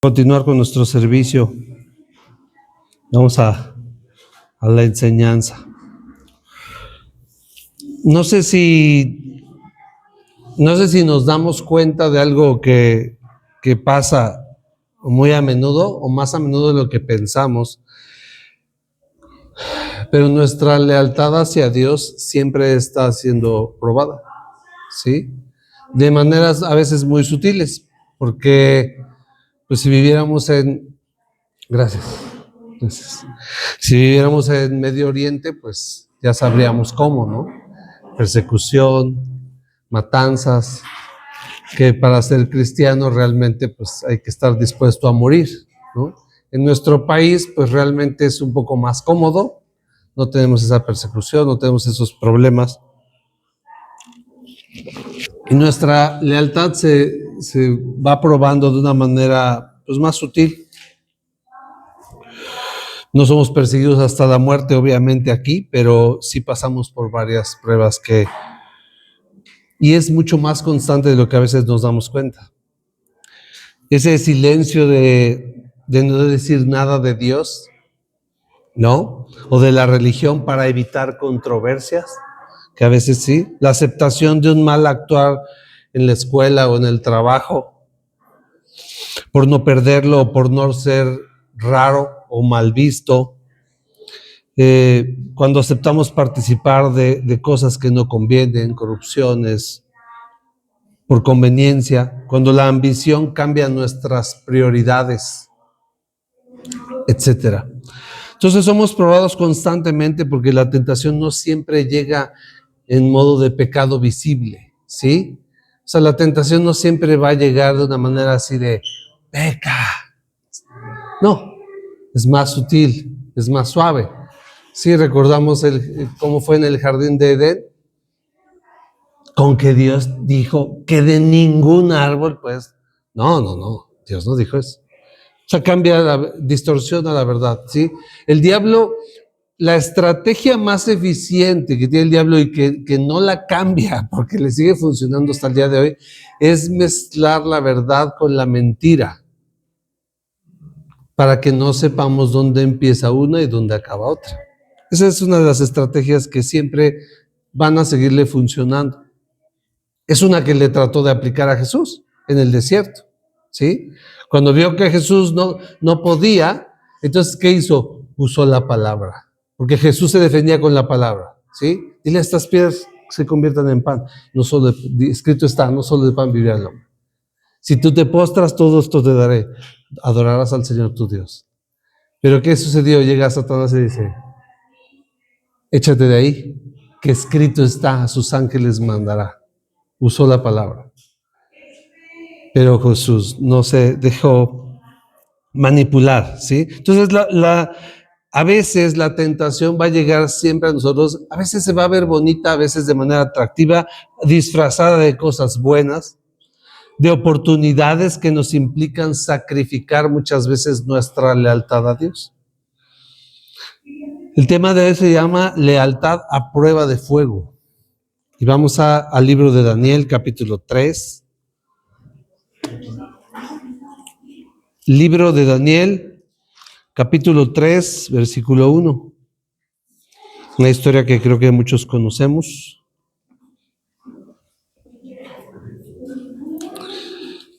Continuar con nuestro servicio. Vamos a la enseñanza. No sé si nos damos cuenta de algo que pasa muy a menudo o más a menudo de lo que pensamos, pero nuestra lealtad hacia Dios siempre está siendo probada, ¿sí? De maneras a veces muy sutiles, porque pues si viviéramos en... Gracias. Si viviéramos en Medio Oriente, pues ya sabríamos cómo, ¿no? Persecución, matanzas, que para ser cristiano realmente pues hay que estar dispuesto a morir, ¿no? En nuestro país pues realmente es un poco más cómodo, no tenemos esa persecución, no tenemos esos problemas. Y nuestra lealtad se va probando de una manera pues más sutil. No somos perseguidos hasta la muerte, obviamente, aquí, pero sí pasamos por varias pruebas y es mucho más constante de lo que a veces nos damos cuenta. Ese silencio de no decir nada de Dios, ¿no? O de la religión para evitar controversias, que a veces sí. La aceptación de un mal actuar en la escuela o en el trabajo, por no perderlo o por no ser raro o mal visto. Cuando aceptamos participar de cosas que no convienen, corrupciones, por conveniencia, cuando la ambición cambia nuestras prioridades, etcétera. Entonces somos probados constantemente porque la tentación no siempre llega en modo de pecado visible, ¿sí? O sea, la tentación no siempre va a llegar de una manera así de peca. No, es más sutil, es más suave. Sí, recordamos cómo fue en el jardín de Edén, con que Dios dijo que de ningún árbol, pues, no, Dios no dijo eso. O sea, distorsiona la verdad, ¿sí? El diablo, la estrategia más eficiente que tiene el diablo y que no la cambia, porque le sigue funcionando hasta el día de hoy, es mezclar la verdad con la mentira, para que no sepamos dónde empieza una y dónde acaba otra. Esa es una de las estrategias que siempre van a seguirle funcionando. Es una que le trató de aplicar a Jesús en el desierto, ¿sí? Cuando vio que Jesús no podía, entonces, ¿qué hizo? Usó la palabra, porque Jesús se defendía con la palabra, ¿sí? Dile a estas piedras que se conviertan en pan. No solo escrito está, no solo de pan vivirá el hombre. Si tú te postras, todo esto te daré. Adorarás al Señor tu Dios. Pero ¿qué sucedió? Llega Satanás y dice, échate de ahí, que escrito está, a sus ángeles mandará. Usó la palabra. Pero Jesús no se dejó manipular, ¿sí? Entonces, a veces la tentación va a llegar siempre a nosotros, a veces se va a ver bonita, a veces de manera atractiva, disfrazada de cosas buenas, de oportunidades que nos implican sacrificar muchas veces nuestra lealtad a Dios. El tema de hoy se llama lealtad a prueba de fuego. Y vamos al libro de Daniel, capítulo 3. Libro de Daniel, capítulo 3, versículo 1. Una historia que creo que muchos conocemos.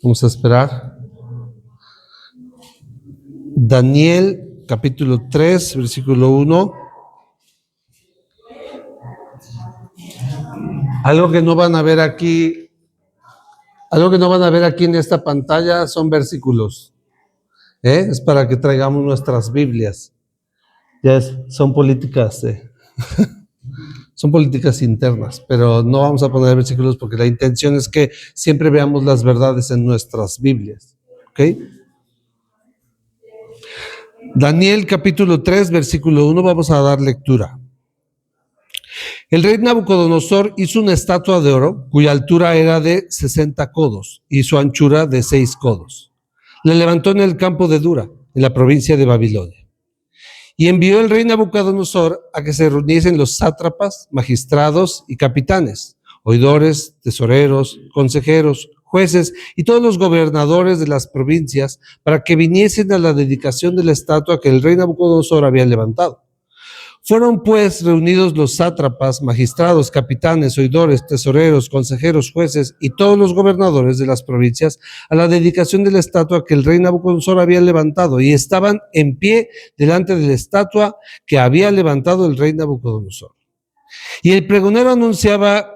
Vamos a esperar. Daniel, capítulo 3, versículo 1. Algo que no van a ver aquí en esta pantalla son versículos. Es para que traigamos nuestras Biblias. Son políticas, son políticas internas, pero no vamos a poner versículos porque la intención es que siempre veamos las verdades en nuestras Biblias. ¿Ok? Daniel capítulo 3, versículo 1, vamos a dar lectura. El rey Nabucodonosor hizo una estatua de oro cuya altura era de 60 codos y su anchura de 6 codos. La levantó en el campo de Dura, en la provincia de Babilonia. Y envió el rey Nabucodonosor a que se reuniesen los sátrapas, magistrados y capitanes, oidores, tesoreros, consejeros, jueces y todos los gobernadores de las provincias para que viniesen a la dedicación de la estatua que el rey Nabucodonosor había levantado. Fueron pues reunidos los sátrapas, magistrados, capitanes, oidores, tesoreros, consejeros, jueces y todos los gobernadores de las provincias a la dedicación de la estatua que el rey Nabucodonosor había levantado, y estaban en pie delante de la estatua que había levantado el rey Nabucodonosor. Y el pregonero anunciaba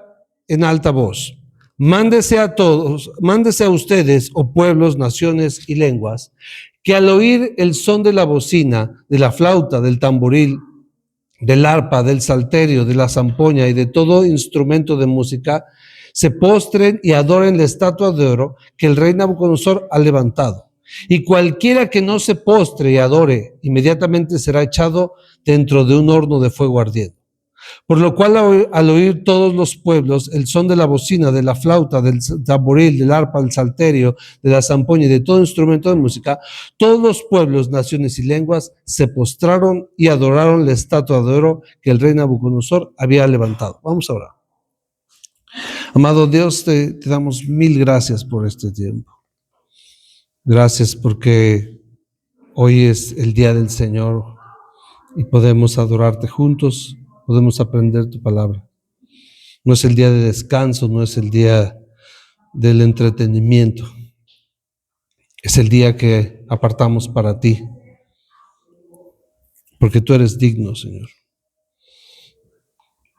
en alta voz: mándese a todos, mándese a ustedes, oh pueblos, naciones y lenguas, que al oír el son de la bocina, de la flauta, del tamboril, del arpa, del salterio, de la zampoña y de todo instrumento de música, se postren y adoren la estatua de oro que el rey Nabucodonosor ha levantado. Y cualquiera que no se postre y adore, inmediatamente será echado dentro de un horno de fuego ardiente. Por lo cual, al oír todos los pueblos el son de la bocina, de la flauta, del tamboril, del arpa, del salterio, de la zampoña y de todo instrumento de música, todos los pueblos, naciones y lenguas se postraron y adoraron la estatua de oro que el rey Nabucodonosor había levantado. Vamos a orar. Amado Dios, te damos mil gracias por este tiempo. Gracias porque hoy es el día del Señor y podemos adorarte juntos. Podemos aprender tu palabra. No es el día de descanso, no es el día del entretenimiento. Es el día que apartamos para ti, porque tú eres digno, Señor.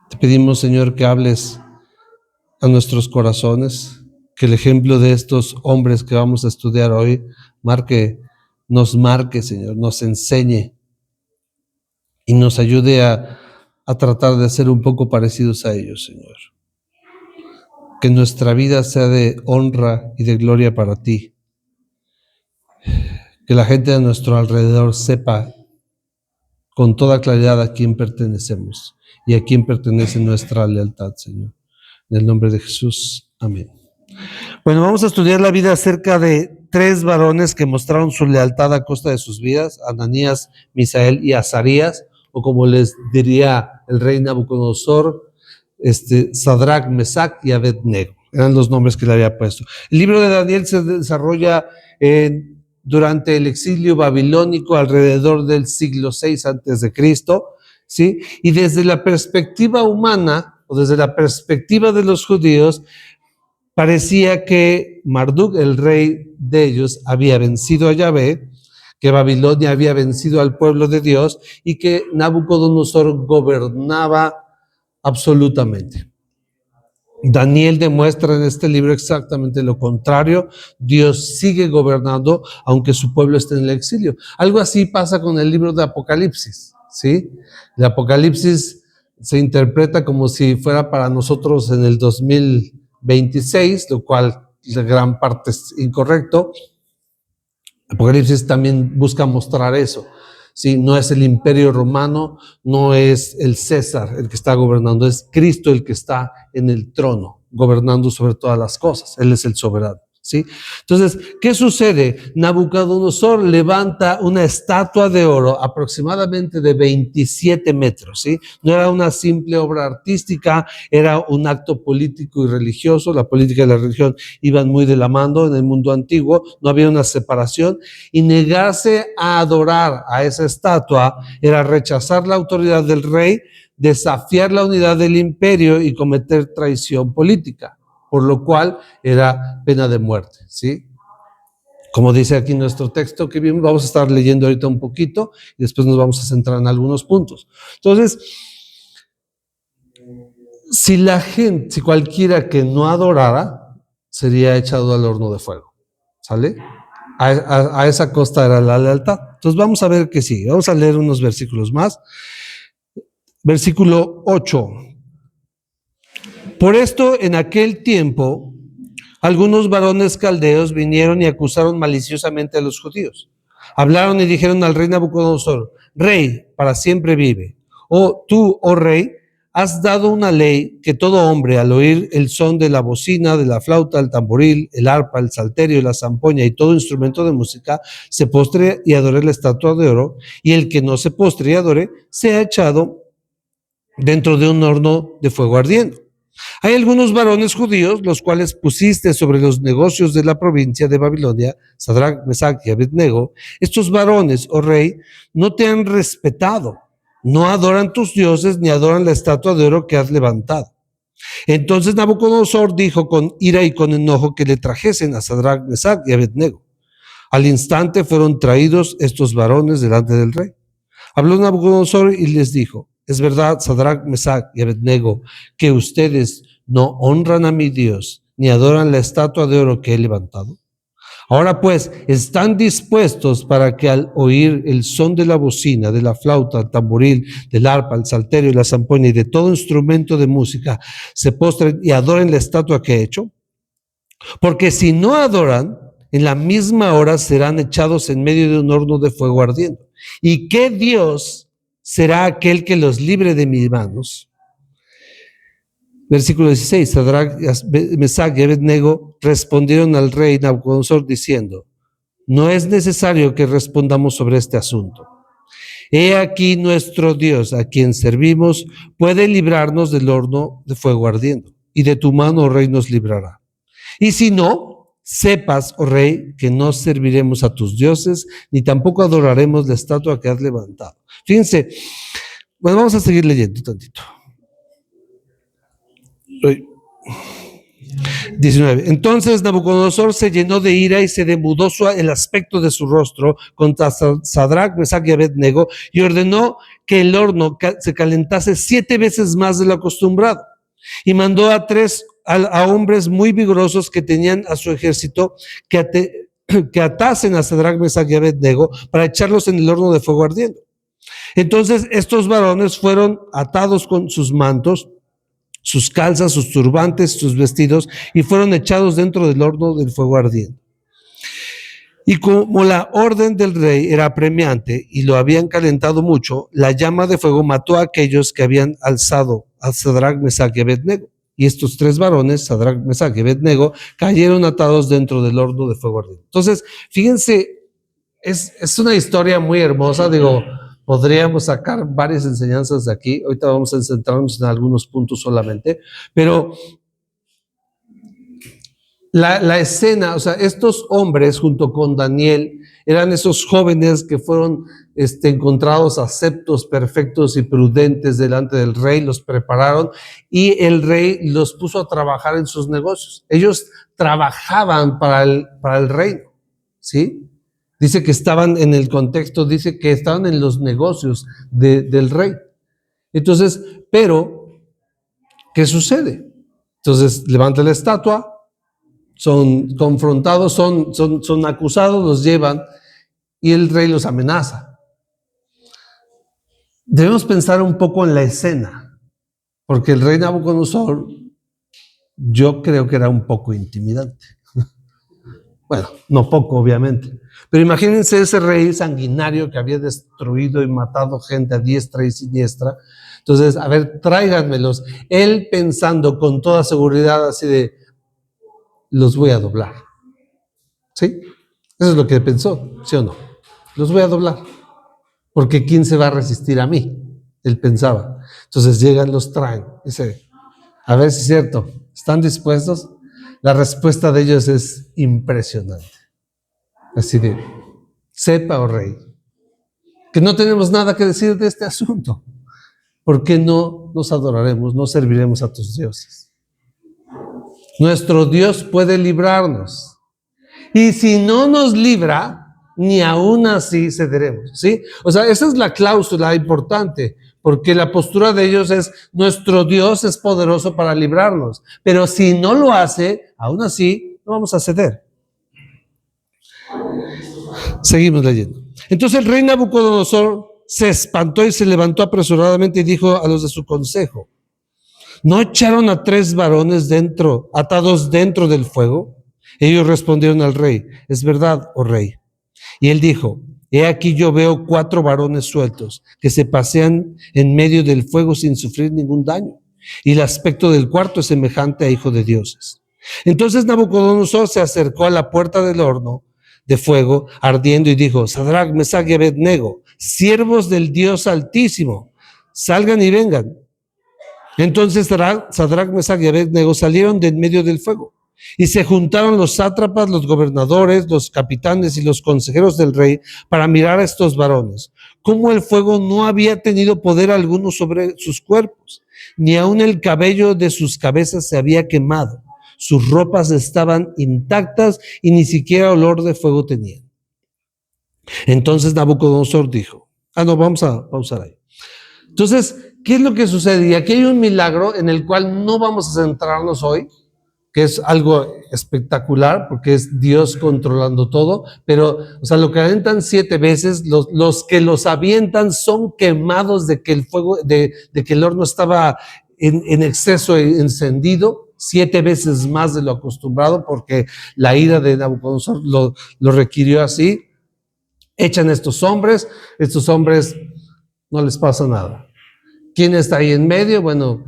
Te pedimos, Señor, que hables a nuestros corazones, que el ejemplo de estos hombres que vamos a estudiar hoy nos marque, Señor, nos enseñe y nos ayude a tratar de ser un poco parecidos a ellos, Señor. Que nuestra vida sea de honra y de gloria para ti. Que la gente a nuestro alrededor sepa con toda claridad a quién pertenecemos y a quién pertenece nuestra lealtad, Señor. En el nombre de Jesús, amén. Bueno, vamos a estudiar la vida acerca de 3 varones que mostraron su lealtad a costa de sus vidas: Ananías, Misael y Azarías, o como les diría el rey Nabucodonosor, Sadrach, Mesach y Abednego. Eran los nombres que le había puesto. El libro de Daniel se desarrolla durante el exilio babilónico alrededor del siglo VI a.C., ¿sí? Y desde la perspectiva humana, o desde la perspectiva de los judíos, parecía que Marduk, el rey de ellos, había vencido a Yahvé, que Babilonia había vencido al pueblo de Dios y que Nabucodonosor gobernaba absolutamente. Daniel demuestra en este libro exactamente lo contrario. Dios sigue gobernando aunque su pueblo esté en el exilio. Algo así pasa con el libro de Apocalipsis, ¿sí? El Apocalipsis se interpreta como si fuera para nosotros en el 2026, lo cual la gran parte es incorrecto. Apocalipsis también busca mostrar eso. Sí, no es el imperio romano, no es el César el que está gobernando, es Cristo el que está en el trono, gobernando sobre todas las cosas. Él es el soberano, ¿sí? Entonces, ¿qué sucede? Nabucodonosor levanta una estatua de oro aproximadamente de 27 metros, ¿sí? No era una simple obra artística, era un acto político y religioso. La política y la religión iban muy de la mano en el mundo antiguo, no había una separación, y negarse a adorar a esa estatua era rechazar la autoridad del rey, desafiar la unidad del imperio y cometer traición política, por lo cual era pena de muerte, ¿sí? Como dice aquí nuestro texto, que bien, vamos a estar leyendo ahorita un poquito y después nos vamos a centrar en algunos puntos. Entonces, si cualquiera que no adorara, sería echado al horno de fuego, ¿sale? A esa costa era la lealtad. Entonces vamos a ver qué sigue. Vamos a leer unos versículos más. Versículo 8. Por esto, en aquel tiempo, algunos varones caldeos vinieron y acusaron maliciosamente a los judíos. Hablaron y dijeron al rey Nabucodonosor: Rey, para siempre vive. Tú, oh rey, has dado una ley que todo hombre, al oír el son de la bocina, de la flauta, el tamboril, el arpa, el salterio, la zampoña y todo instrumento de música, se postre y adore la estatua de oro, y el que no se postre y adore, sea echado dentro de un horno de fuego ardiendo. Hay algunos varones judíos, los cuales pusiste sobre los negocios de la provincia de Babilonia, Sadrach, Mesach y Abednego. Estos varones, oh rey, no te han respetado, no adoran tus dioses, ni adoran la estatua de oro que has levantado. Entonces Nabucodonosor dijo con ira y con enojo que le trajesen a Sadrach, Mesach y Abednego. Al instante fueron traídos estos varones delante del rey. Habló Nabucodonosor y les dijo: es verdad, Sadrach, Mesach y Abednego, que ustedes no honran a mi Dios, ni adoran la estatua de oro que he levantado. Ahora pues, ¿están dispuestos para que al oír el son de la bocina, de la flauta, el tamboril, del arpa, el salterio y la zampoña y de todo instrumento de música, se postren y adoren la estatua que he hecho? Porque si no adoran, en la misma hora serán echados en medio de un horno de fuego ardiendo. ¿Y qué Dios será aquel que los libre de mis manos? Versículo 16, Sadrach, Mesach y Abednego respondieron al rey Nabucodonosor diciendo: no es necesario que respondamos sobre este asunto. He aquí nuestro Dios, a quien servimos, puede librarnos del horno de fuego ardiendo, y de tu mano, oh rey, nos librará. Y si no, sepas, oh rey, que no serviremos a tus dioses, ni tampoco adoraremos la estatua que has levantado. Fíjense, bueno, vamos a seguir leyendo tantito. 19. Entonces Nabucodonosor se llenó de ira y se demudó el aspecto de su rostro contra Sadrach, Mesach y Abednego, y ordenó que el horno se calentase 7 veces más de lo acostumbrado. Y mandó a hombres muy vigorosos que tenían a su ejército que atasen a Sadrach, Mesach y Abednego para echarlos en el horno de fuego ardiendo. Entonces estos varones fueron atados con sus mantos, sus calzas, sus turbantes, sus vestidos, y fueron echados dentro del horno del fuego ardiendo. Y como la orden del rey era apremiante y lo habían calentado mucho, la llama de fuego mató a aquellos que habían alzado a Sadrach, Mesach y Abednego. Y estos 3 varones, Sadrach, Mesach y Abednego, cayeron atados dentro del horno de fuego ardiendo. Entonces, fíjense, es una historia muy hermosa, digo, podríamos sacar varias enseñanzas de aquí. Ahorita vamos a centrarnos en algunos puntos solamente, pero la escena, o sea, estos hombres junto con Daniel eran esos jóvenes que fueron encontrados aceptos, perfectos y prudentes delante del rey, los prepararon y el rey los puso a trabajar en sus negocios. Ellos trabajaban para el reino, ¿sí? Dice que estaban en el contexto, dice que estaban en los negocios del rey. Entonces, pero, ¿qué sucede? Entonces, levanta la estatua, son confrontados, son acusados, los llevan y el rey los amenaza. Debemos pensar un poco en la escena, porque el rey Nabucodonosor, yo creo que era un poco intimidante. Bueno, no poco, obviamente. Pero imagínense ese rey sanguinario que había destruido y matado gente a diestra y siniestra. Entonces, a ver, tráiganmelos. Él pensando con toda seguridad así de, los voy a doblar. ¿Sí? Eso es lo que pensó, ¿sí o no? Los voy a doblar. Porque ¿quién se va a resistir a mí? Él pensaba. Entonces llegan, los traen. Dice, a ver si es cierto, ¿están dispuestos? La respuesta de ellos es impresionante. Así de, sepa, oh rey, que no tenemos nada que decir de este asunto. ¿Por qué no nos adoraremos, no serviremos a tus dioses? Nuestro Dios puede librarnos. Y si no nos libra, ni aún así cederemos, ¿sí? O sea, esa es la cláusula importante, porque la postura de ellos es, nuestro Dios es poderoso para librarnos, pero si no lo hace, aún así no vamos a ceder. Seguimos leyendo. Entonces el rey Nabucodonosor se espantó y se levantó apresuradamente y dijo a los de su consejo, ¿no echaron a 3 varones atados dentro del fuego? Ellos respondieron al rey, es verdad, oh rey. Y él dijo, he aquí yo veo 4 varones sueltos que se pasean en medio del fuego sin sufrir ningún daño. Y el aspecto del cuarto es semejante a hijo de dioses. Entonces Nabucodonosor se acercó a la puerta del horno de fuego ardiendo y dijo, Sadrach, Mesach y Abednego, siervos del Dios Altísimo, salgan y vengan. Entonces Sadrac, Mesach y Abed-Nego salieron de en medio del fuego. Y se juntaron los sátrapas, los gobernadores, los capitanes y los consejeros del rey para mirar a estos varones, cómo el fuego no había tenido poder alguno sobre sus cuerpos, ni aun el cabello de sus cabezas se había quemado. Sus ropas estaban intactas y ni siquiera olor de fuego tenían. Entonces Nabucodonosor dijo, vamos a pausar ahí. Entonces, ¿qué es lo que sucede? Y aquí hay un milagro en el cual no vamos a centrarnos hoy, que es algo espectacular, porque es Dios controlando todo, pero, o sea, lo que avientan 7 veces, los que los avientan son quemados de que el fuego, de que el horno estaba en exceso encendido, 7 veces más de lo acostumbrado, porque la ira de Nabucodonosor lo requirió así. Echan estos hombres no les pasa nada. ¿Quién está ahí en medio? Bueno,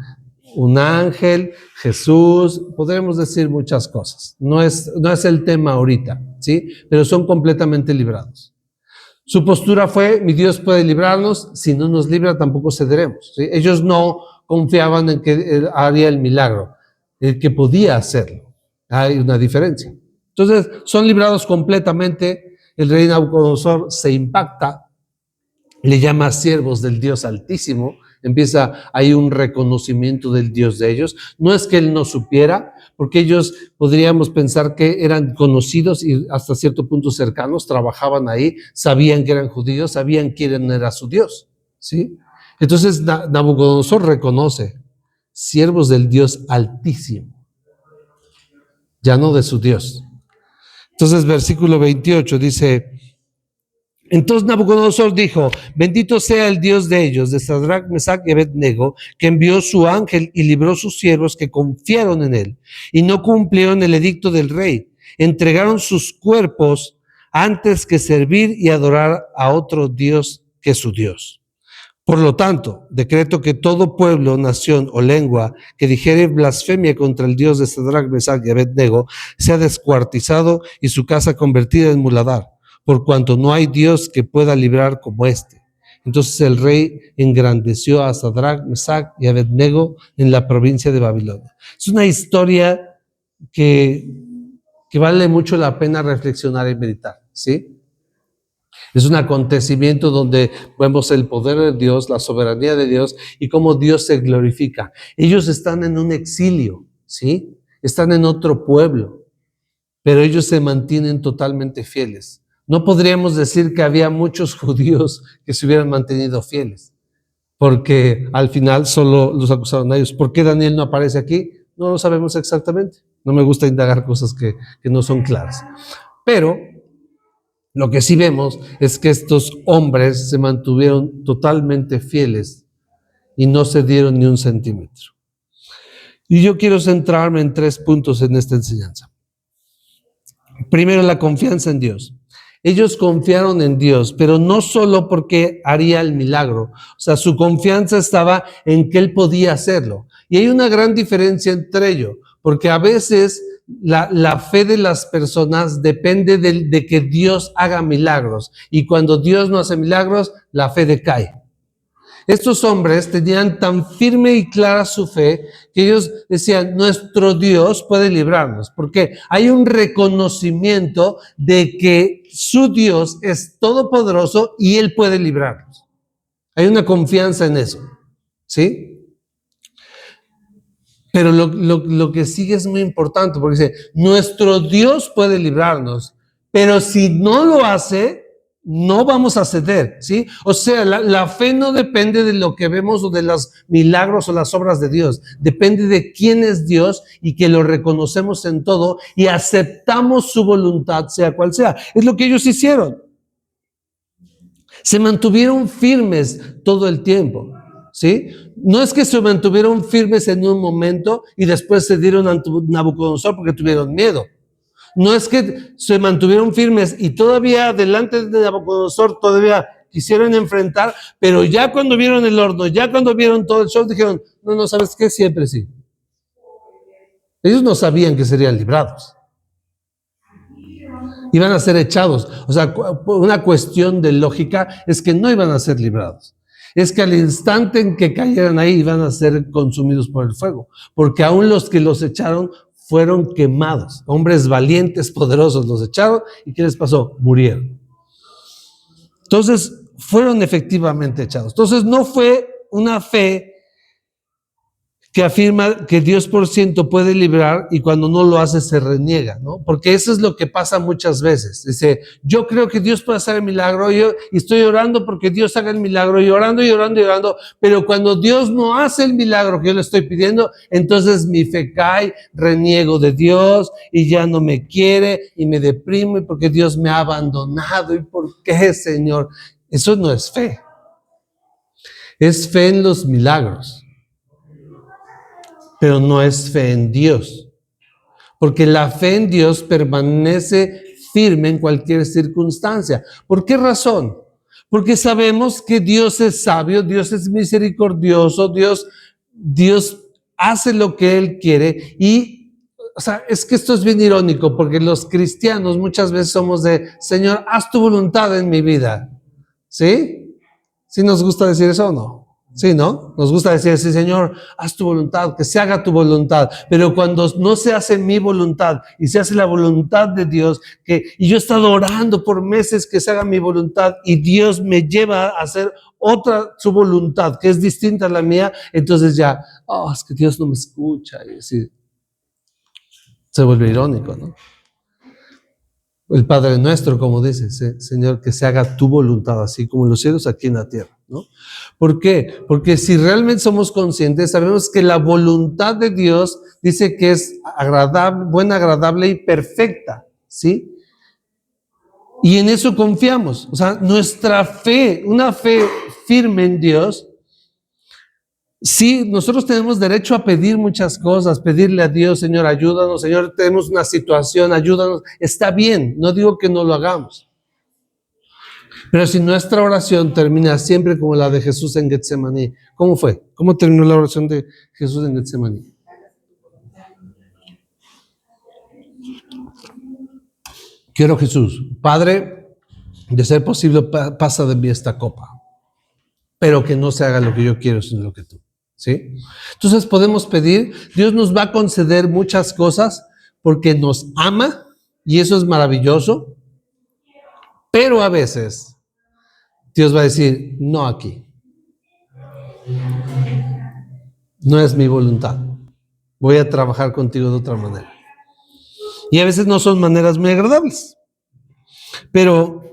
un ángel, Jesús, podremos decir muchas cosas. No es el tema ahorita, ¿sí? Pero son completamente librados. Su postura fue, mi Dios puede librarnos, si no nos libra tampoco cederemos, ¿sí? Ellos no confiaban en que él haría el milagro, el que podía hacerlo. Hay una diferencia. Entonces, son librados completamente. El rey Nabucodonosor se impacta, le llama siervos del Dios Altísimo, hay un reconocimiento del Dios de ellos. No es que él no supiera, porque ellos podríamos pensar que eran conocidos y hasta cierto punto cercanos, trabajaban ahí, sabían que eran judíos, sabían quién era su Dios, ¿sí? Entonces Nabucodonosor reconoce siervos del Dios Altísimo, ya no de su Dios. Entonces versículo 28 dice, entonces Nabucodonosor dijo, bendito sea el Dios de ellos, de Sadrac, Mesach y Abed-Nego, que envió su ángel y libró sus siervos que confiaron en él y no cumplieron el edicto del rey. Entregaron sus cuerpos antes que servir y adorar a otro Dios que su Dios. Por lo tanto, decreto que todo pueblo, nación o lengua que dijere blasfemia contra el Dios de Sadrac, Mesach y Abed-Nego sea descuartizado y su casa convertida en muladar, por cuanto no hay Dios que pueda librar como este. Entonces el rey engrandeció a Sadrac, Mesach y Abed-Nego en la provincia de Babilonia. Es una historia que vale mucho la pena reflexionar y meditar, ¿sí? Es un acontecimiento donde vemos el poder de Dios, la soberanía de Dios y cómo Dios se glorifica. Ellos están en un exilio, ¿sí? Están en otro pueblo, pero ellos se mantienen totalmente fieles. No podríamos decir que había muchos judíos que se hubieran mantenido fieles, porque al final solo los acusaron a ellos. ¿Por qué Daniel no aparece aquí? No lo sabemos exactamente. No me gusta indagar cosas que no son claras. Pero lo que sí vemos es que estos hombres se mantuvieron totalmente fieles y no se dieron ni un centímetro. Y yo quiero centrarme en 3 puntos en esta enseñanza. Primero, la confianza en Dios. Ellos confiaron en Dios, pero no solo porque haría el milagro. O sea, su confianza estaba en que Él podía hacerlo. Y hay una gran diferencia entre ellos, porque a veces la fe de las personas depende de que Dios haga milagros. Y cuando Dios no hace milagros, la fe decae. Estos hombres tenían tan firme y clara su fe que ellos decían, nuestro Dios puede librarnos, porque hay un reconocimiento de que su Dios es todopoderoso y Él puede librarnos. Hay una confianza en eso, ¿sí? Pero lo que sigue es muy importante, porque dice, nuestro Dios puede librarnos, pero si no lo hace, no vamos a ceder, ¿sí? O sea, la fe no depende de lo que vemos o de los milagros o las obras de Dios. Depende de quién es Dios y que lo reconocemos en todo y aceptamos su voluntad, sea cual sea. Es lo que ellos hicieron. Se mantuvieron firmes todo el tiempo, ¿sí? No es que se mantuvieron firmes en un momento y después se dieron ante Nabucodonosor porque tuvieron miedo. No es que se mantuvieron firmes y todavía delante de Nabucodonosor todavía quisieron enfrentar, pero ya cuando vieron el horno, ya cuando vieron todo el show, dijeron, no, ¿sabes qué? Siempre sí. Ellos no sabían que serían librados. Iban a ser echados. O sea, una cuestión de lógica es que no iban a ser librados. es que al instante en que cayeran ahí iban a ser consumidos por el fuego, porque aún los que los echaron fueron quemados. Hombres valientes, poderosos los echaron, ¿y qué les pasó? Murieron. Entonces, fueron efectivamente echados. Entonces, no fue una fe que afirma que Dios por ciento puede librar y cuando no lo hace se reniega, ¿no? Porque eso es lo que pasa muchas veces. Dice, yo creo que Dios puede hacer el milagro y estoy orando porque Dios haga el milagro y orando y orando y orando, pero cuando Dios no hace el milagro que yo le estoy pidiendo, entonces mi fe cae, reniego de Dios y ya no me quiere y me deprimo y porque Dios me ha abandonado. ¿Y por qué, Señor? Eso no es fe. Es fe en los milagros, pero no es fe en Dios, porque la fe en Dios permanece firme en cualquier circunstancia. ¿Por qué razón? Porque sabemos que Dios es sabio, Dios es misericordioso, Dios hace lo que Él quiere y, o sea, es que esto es bien irónico, porque los cristianos muchas veces somos de, Señor, haz tu voluntad en mi vida, ¿sí? ¿Sí nos gusta decir eso o no? Sí, ¿no? Nos gusta decir, sí, Señor, haz tu voluntad, que se haga tu voluntad. Pero cuando no se hace mi voluntad y se hace la voluntad de Dios, y yo he estado orando por meses que se haga mi voluntad y Dios me lleva a hacer su voluntad, que es distinta a la mía, entonces ya, es que Dios no me escucha. Y así, se vuelve irónico, ¿no? El Padre nuestro, como dice, Señor, que se haga tu voluntad, así como en los cielos, aquí en la tierra, ¿no? ¿Por qué? Porque si realmente somos conscientes, sabemos que la voluntad de Dios dice que es agradable, buena, agradable y perfecta, ¿sí? Y en eso confiamos. O sea, nuestra fe, una fe firme en Dios. Sí, nosotros tenemos derecho a pedir muchas cosas, pedirle a Dios, Señor, ayúdanos, Señor, tenemos una situación, ayúdanos. Está bien, no digo que no lo hagamos. Pero si nuestra oración termina siempre como la de Jesús en Getsemaní, ¿cómo fue? ¿Cómo terminó la oración de Jesús en Getsemaní? Quiero Jesús, Padre, de ser posible, pasa de mí esta copa, pero que no se haga lo que yo quiero, sino lo que tú. ¿Sí? Entonces podemos pedir, Dios nos va a conceder muchas cosas porque nos ama y eso es maravilloso, pero a veces Dios va a decir, no aquí, no es mi voluntad, voy a trabajar contigo de otra manera. Y a veces no son maneras muy agradables, pero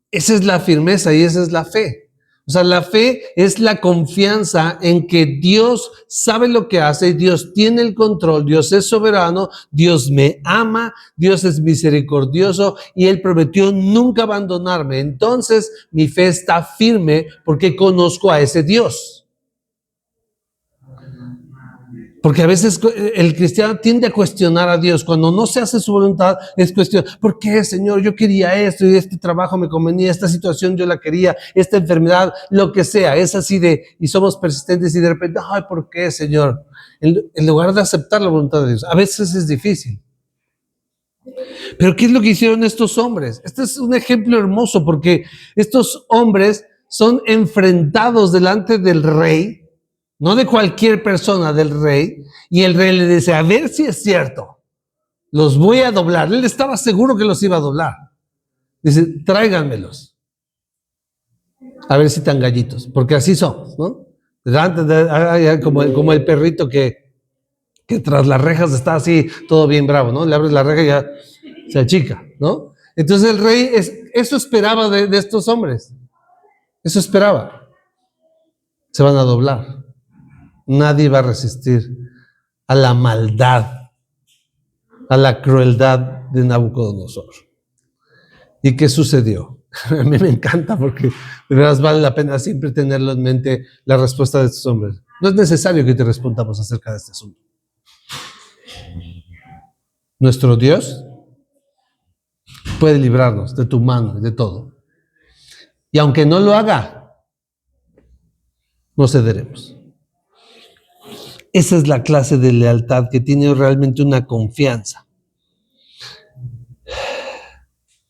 esa es la firmeza y esa es la fe. O sea, la fe es la confianza en que Dios sabe lo que hace, Dios tiene el control, Dios es soberano, Dios me ama, Dios es misericordioso y Él prometió nunca abandonarme. Entonces, mi fe está firme porque conozco a ese Dios. Porque a veces el cristiano tiende a cuestionar a Dios. Cuando no se hace su voluntad, es cuestión. ¿Por qué, Señor? Yo quería esto y este trabajo me convenía, esta situación yo la quería, esta enfermedad, lo que sea. Es así y somos persistentes y de repente, ¿por qué, Señor? En lugar de aceptar la voluntad de Dios. A veces es difícil. Pero ¿qué es lo que hicieron estos hombres? Este es un ejemplo hermoso porque estos hombres son enfrentados delante del rey, no de cualquier persona, del rey, y el rey le dice, a ver si es cierto, los voy a doblar. Él estaba seguro que los iba a doblar. Dice, tráiganmelos, a ver si están gallitos, porque así somos, ¿no? Como el perrito que tras las rejas está así, todo bien bravo, ¿no? Le abres la reja y ya se achica, ¿no? Entonces el rey, eso esperaba de estos hombres, eso esperaba. Se van a doblar. Nadie va a resistir a la maldad, a la crueldad de Nabucodonosor. ¿Y qué sucedió? A mí me encanta porque de verdad vale la pena siempre tenerlo en mente la respuesta de estos hombres. No es necesario que te respondamos acerca de este asunto. Nuestro Dios puede librarnos de tu mano y de todo. Y aunque no lo haga, no cederemos. Esa es la clase de lealtad que tiene realmente una confianza.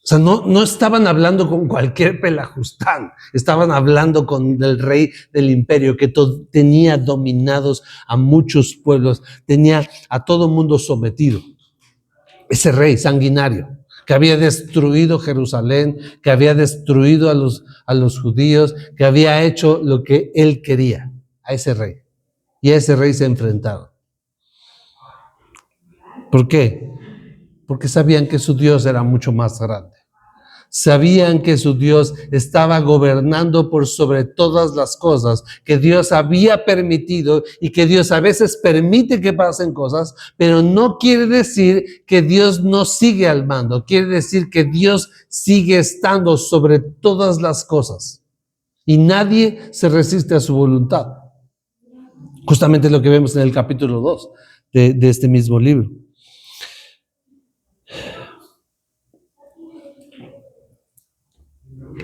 O sea, no estaban hablando con cualquier pelajustán, estaban hablando con el rey del imperio que tenía dominados a muchos pueblos, tenía a todo mundo sometido. Ese rey sanguinario que había destruido Jerusalén, que había destruido a los judíos, que había hecho lo que él quería, a ese rey. Y a ese rey se enfrentaron. ¿Por qué? Porque sabían que su Dios era mucho más grande. Sabían que su Dios estaba gobernando por sobre todas las cosas, que Dios había permitido y que Dios a veces permite que pasen cosas, pero no quiere decir que Dios no sigue al mando, quiere decir que Dios sigue estando sobre todas las cosas y nadie se resiste a su voluntad. Justamente lo que vemos en el capítulo 2 de este mismo libro.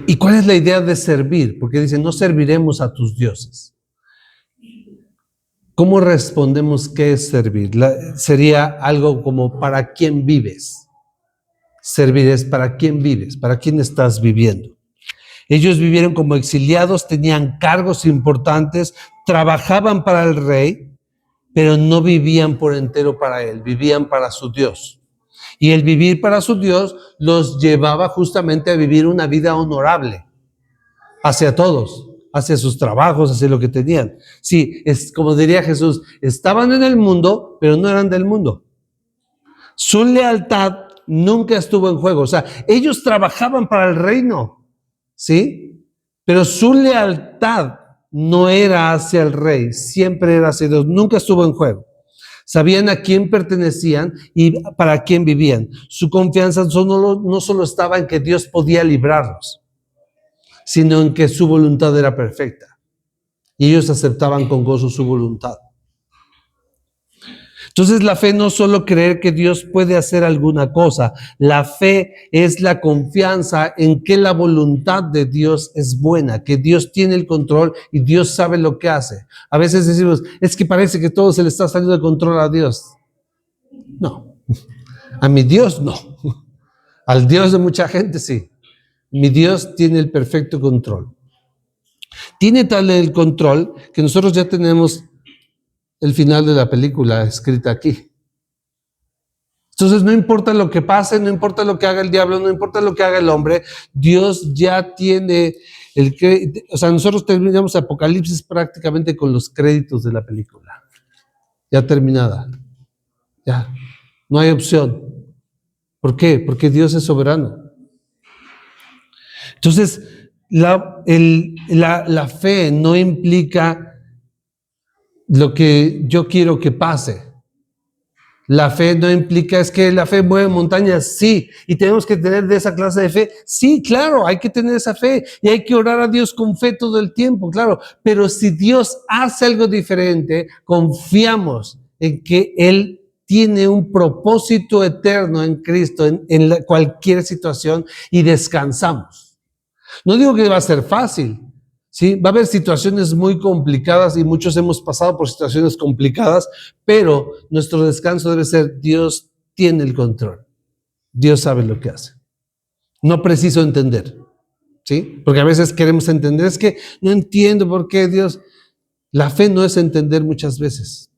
¿Y cuál es la idea de servir? Porque dice, no serviremos a tus dioses. ¿Cómo respondemos qué es servir? Sería algo como, ¿para quién vives? Servir es para quién vives, para quién estás viviendo. Ellos vivieron como exiliados, tenían cargos importantes, trabajaban para el rey, pero no vivían por entero para él, vivían para su Dios. Y el vivir para su Dios los llevaba justamente a vivir una vida honorable hacia todos, hacia sus trabajos, hacia lo que tenían. Sí, es como diría Jesús, estaban en el mundo, pero no eran del mundo. Su lealtad nunca estuvo en juego. O sea, ellos trabajaban para el reino, ¿sí? Pero su lealtad no era hacia el rey, siempre era hacia Dios, nunca estuvo en juego. Sabían a quién pertenecían y para quién vivían. Su confianza no solo estaba en que Dios podía librarlos, sino en que su voluntad era perfecta. Y ellos aceptaban con gozo su voluntad. Entonces la fe no es solo creer que Dios puede hacer alguna cosa. La fe es la confianza en que la voluntad de Dios es buena, que Dios tiene el control y Dios sabe lo que hace. A veces decimos, es que parece que todo se le está saliendo de control a Dios. No, a mi Dios no. Al Dios de mucha gente sí. Mi Dios tiene el perfecto control. Tiene tal el control que nosotros ya tenemos el final de la película escrita aquí. Entonces no importa lo que pase, no importa lo que haga el diablo, no importa lo que haga el hombre, Dios ya tiene el crédito. O sea, nosotros terminamos Apocalipsis prácticamente con los créditos de la película. Ya terminada. Ya. No hay opción. ¿Por qué? Porque Dios es soberano. Entonces, la fe no implica lo que yo quiero que pase. La fe no implica, es que la fe mueve montañas, sí, y tenemos que tener de esa clase de fe, sí, claro, hay que tener esa fe y hay que orar a Dios con fe todo el tiempo, claro, pero si Dios hace algo diferente, confiamos en que Él tiene un propósito eterno en Cristo, en cualquier situación, y descansamos. No digo que va a ser fácil, ¿sí? Va a haber situaciones muy complicadas y muchos hemos pasado por situaciones complicadas, pero nuestro descanso debe ser, Dios tiene el control. Dios sabe lo que hace. No preciso entender, ¿sí? Porque a veces queremos entender, es que no entiendo por qué Dios. La fe no es entender muchas veces.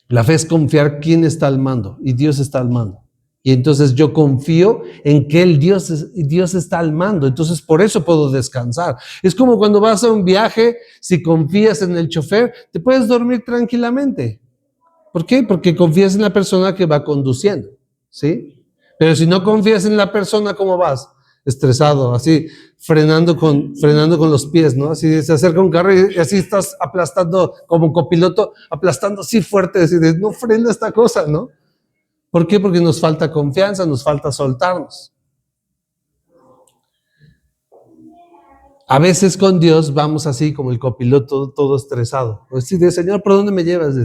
La fe es confiar quién está al mando y Dios está al mando. Y entonces yo confío en que Dios está al mando. Entonces por eso puedo descansar. Es como cuando vas a un viaje, si confías en el chofer, te puedes dormir tranquilamente. ¿Por qué? Porque confías en la persona que va conduciendo, ¿sí? Pero si no confías en la persona, ¿cómo vas? Estresado, así, frenando con los pies, ¿no? Así se acerca un carro y así estás aplastando, como copiloto, aplastando así fuerte, así de, no frena esta cosa, ¿no? ¿Por qué? Porque nos falta confianza, nos falta soltarnos. A veces con Dios vamos así como el copiloto todo estresado. Así de, Señor, ¿por dónde me llevas?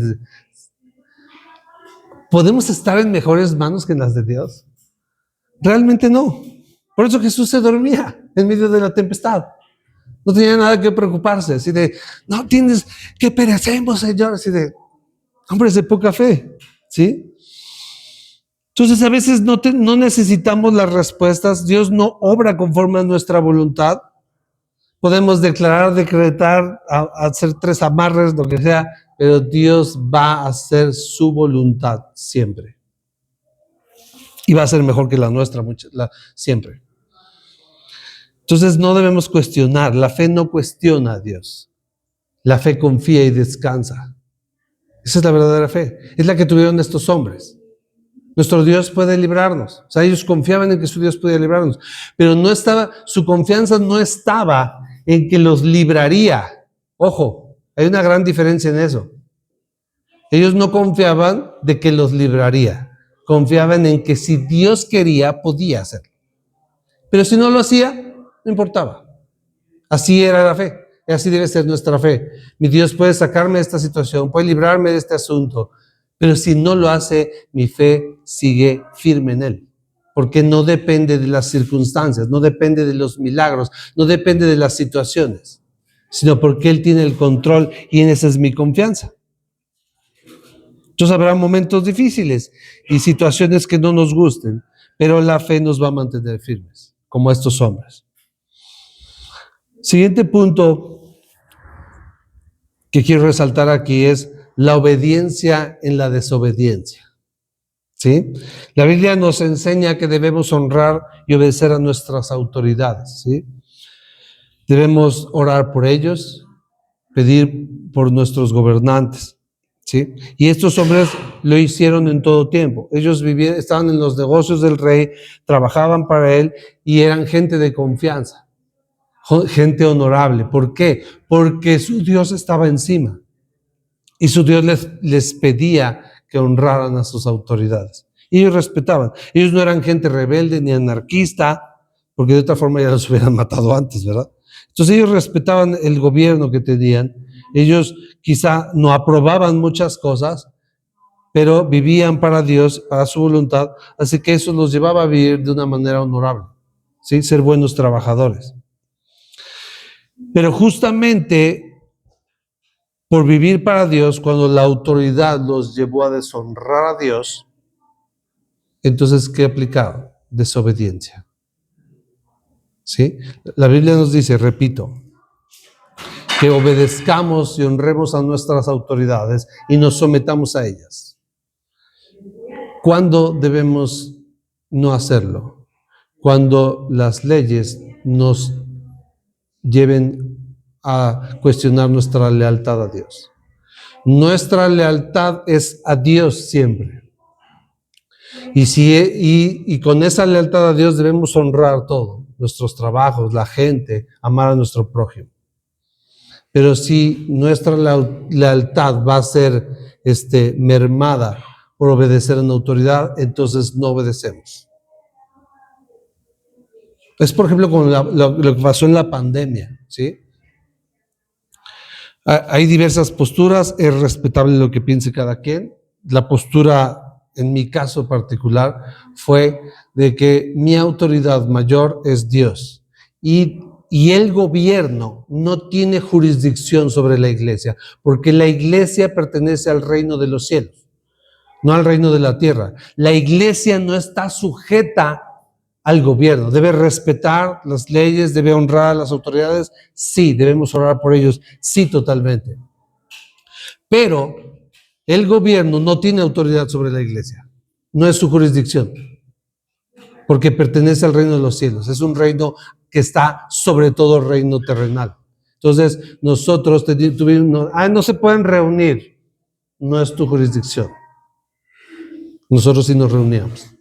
¿Podemos estar en mejores manos que en las de Dios? Realmente no. Por eso Jesús se dormía en medio de la tempestad. No tenía nada que preocuparse. Así de, no tienes que perecemos, Señor. Así de, hombres de poca fe. ¿Sí? Entonces a veces no necesitamos las respuestas, Dios no obra conforme a nuestra voluntad. Podemos declarar, decretar, hacer 3 amarres, lo que sea, pero Dios va a hacer su voluntad siempre. Y va a ser mejor que la nuestra siempre. Entonces no debemos cuestionar, la fe no cuestiona a Dios. La fe confía y descansa. Esa es la verdadera fe, es la que tuvieron estos hombres. Nuestro Dios puede librarnos. O sea, ellos confiaban en que su Dios podía librarnos, pero su confianza no estaba en que los libraría. Ojo, hay una gran diferencia en eso. Ellos no confiaban de que los libraría, confiaban en que si Dios quería, podía hacerlo. Pero si no lo hacía, no importaba. Así era la fe, y así debe ser nuestra fe. Mi Dios puede sacarme de esta situación, puede librarme de este asunto, pero si no lo hace, mi fe sigue firme en Él. Porque no depende de las circunstancias, no depende de los milagros, no depende de las situaciones, sino porque Él tiene el control y en esa es mi confianza. Entonces habrá momentos difíciles y situaciones que no nos gusten, pero la fe nos va a mantener firmes, como estos hombres. Siguiente punto que quiero resaltar aquí es la obediencia en la desobediencia. ¿Sí? La Biblia nos enseña que debemos honrar y obedecer a nuestras autoridades. ¿Sí? Debemos orar por ellos, pedir por nuestros gobernantes. ¿Sí? Y estos hombres lo hicieron en todo tiempo. Ellos estaban en los negocios del rey, trabajaban para él y eran gente de confianza, gente honorable. ¿Por qué? Porque su Dios estaba encima y su Dios les pedía que honraran a sus autoridades. Y ellos respetaban. Ellos no eran gente rebelde ni anarquista, porque de otra forma ya los hubieran matado antes, ¿verdad? Entonces ellos respetaban el gobierno que tenían. Ellos quizá no aprobaban muchas cosas, pero vivían para Dios, para su voluntad, así que eso los llevaba a vivir de una manera honorable, ¿sí? Ser buenos trabajadores. Pero justamente por vivir para Dios, cuando la autoridad los llevó a deshonrar a Dios, entonces, ¿qué aplicaba? Desobediencia. ¿Sí? La Biblia nos dice, repito, que obedezcamos y honremos a nuestras autoridades y nos sometamos a ellas. ¿Cuándo debemos no hacerlo? Cuando las leyes nos lleven a cuestionar nuestra lealtad a Dios. Nuestra lealtad es a Dios siempre. Y con esa lealtad a Dios debemos honrar todo, nuestros trabajos, la gente, amar a nuestro prójimo. Pero si nuestra lealtad va a ser mermada por obedecer a una autoridad, entonces no obedecemos. Es, por ejemplo, con lo que pasó en la pandemia, ¿sí? Hay diversas posturas, es respetable lo que piense cada quien. La postura, en mi caso particular, fue de que mi autoridad mayor es Dios y el gobierno no tiene jurisdicción sobre la iglesia, porque la iglesia pertenece al reino de los cielos, no al reino de la tierra. La iglesia no está sujeta al gobierno, debe respetar las leyes, debe honrar a las autoridades, sí, debemos orar por ellos, sí, totalmente. Pero el gobierno no tiene autoridad sobre la iglesia, no es su jurisdicción, porque pertenece al reino de los cielos, es un reino que está sobre todo reino terrenal. Entonces, nosotros tuvimos, no se pueden reunir, no es tu jurisdicción. Nosotros sí nos reuníamos.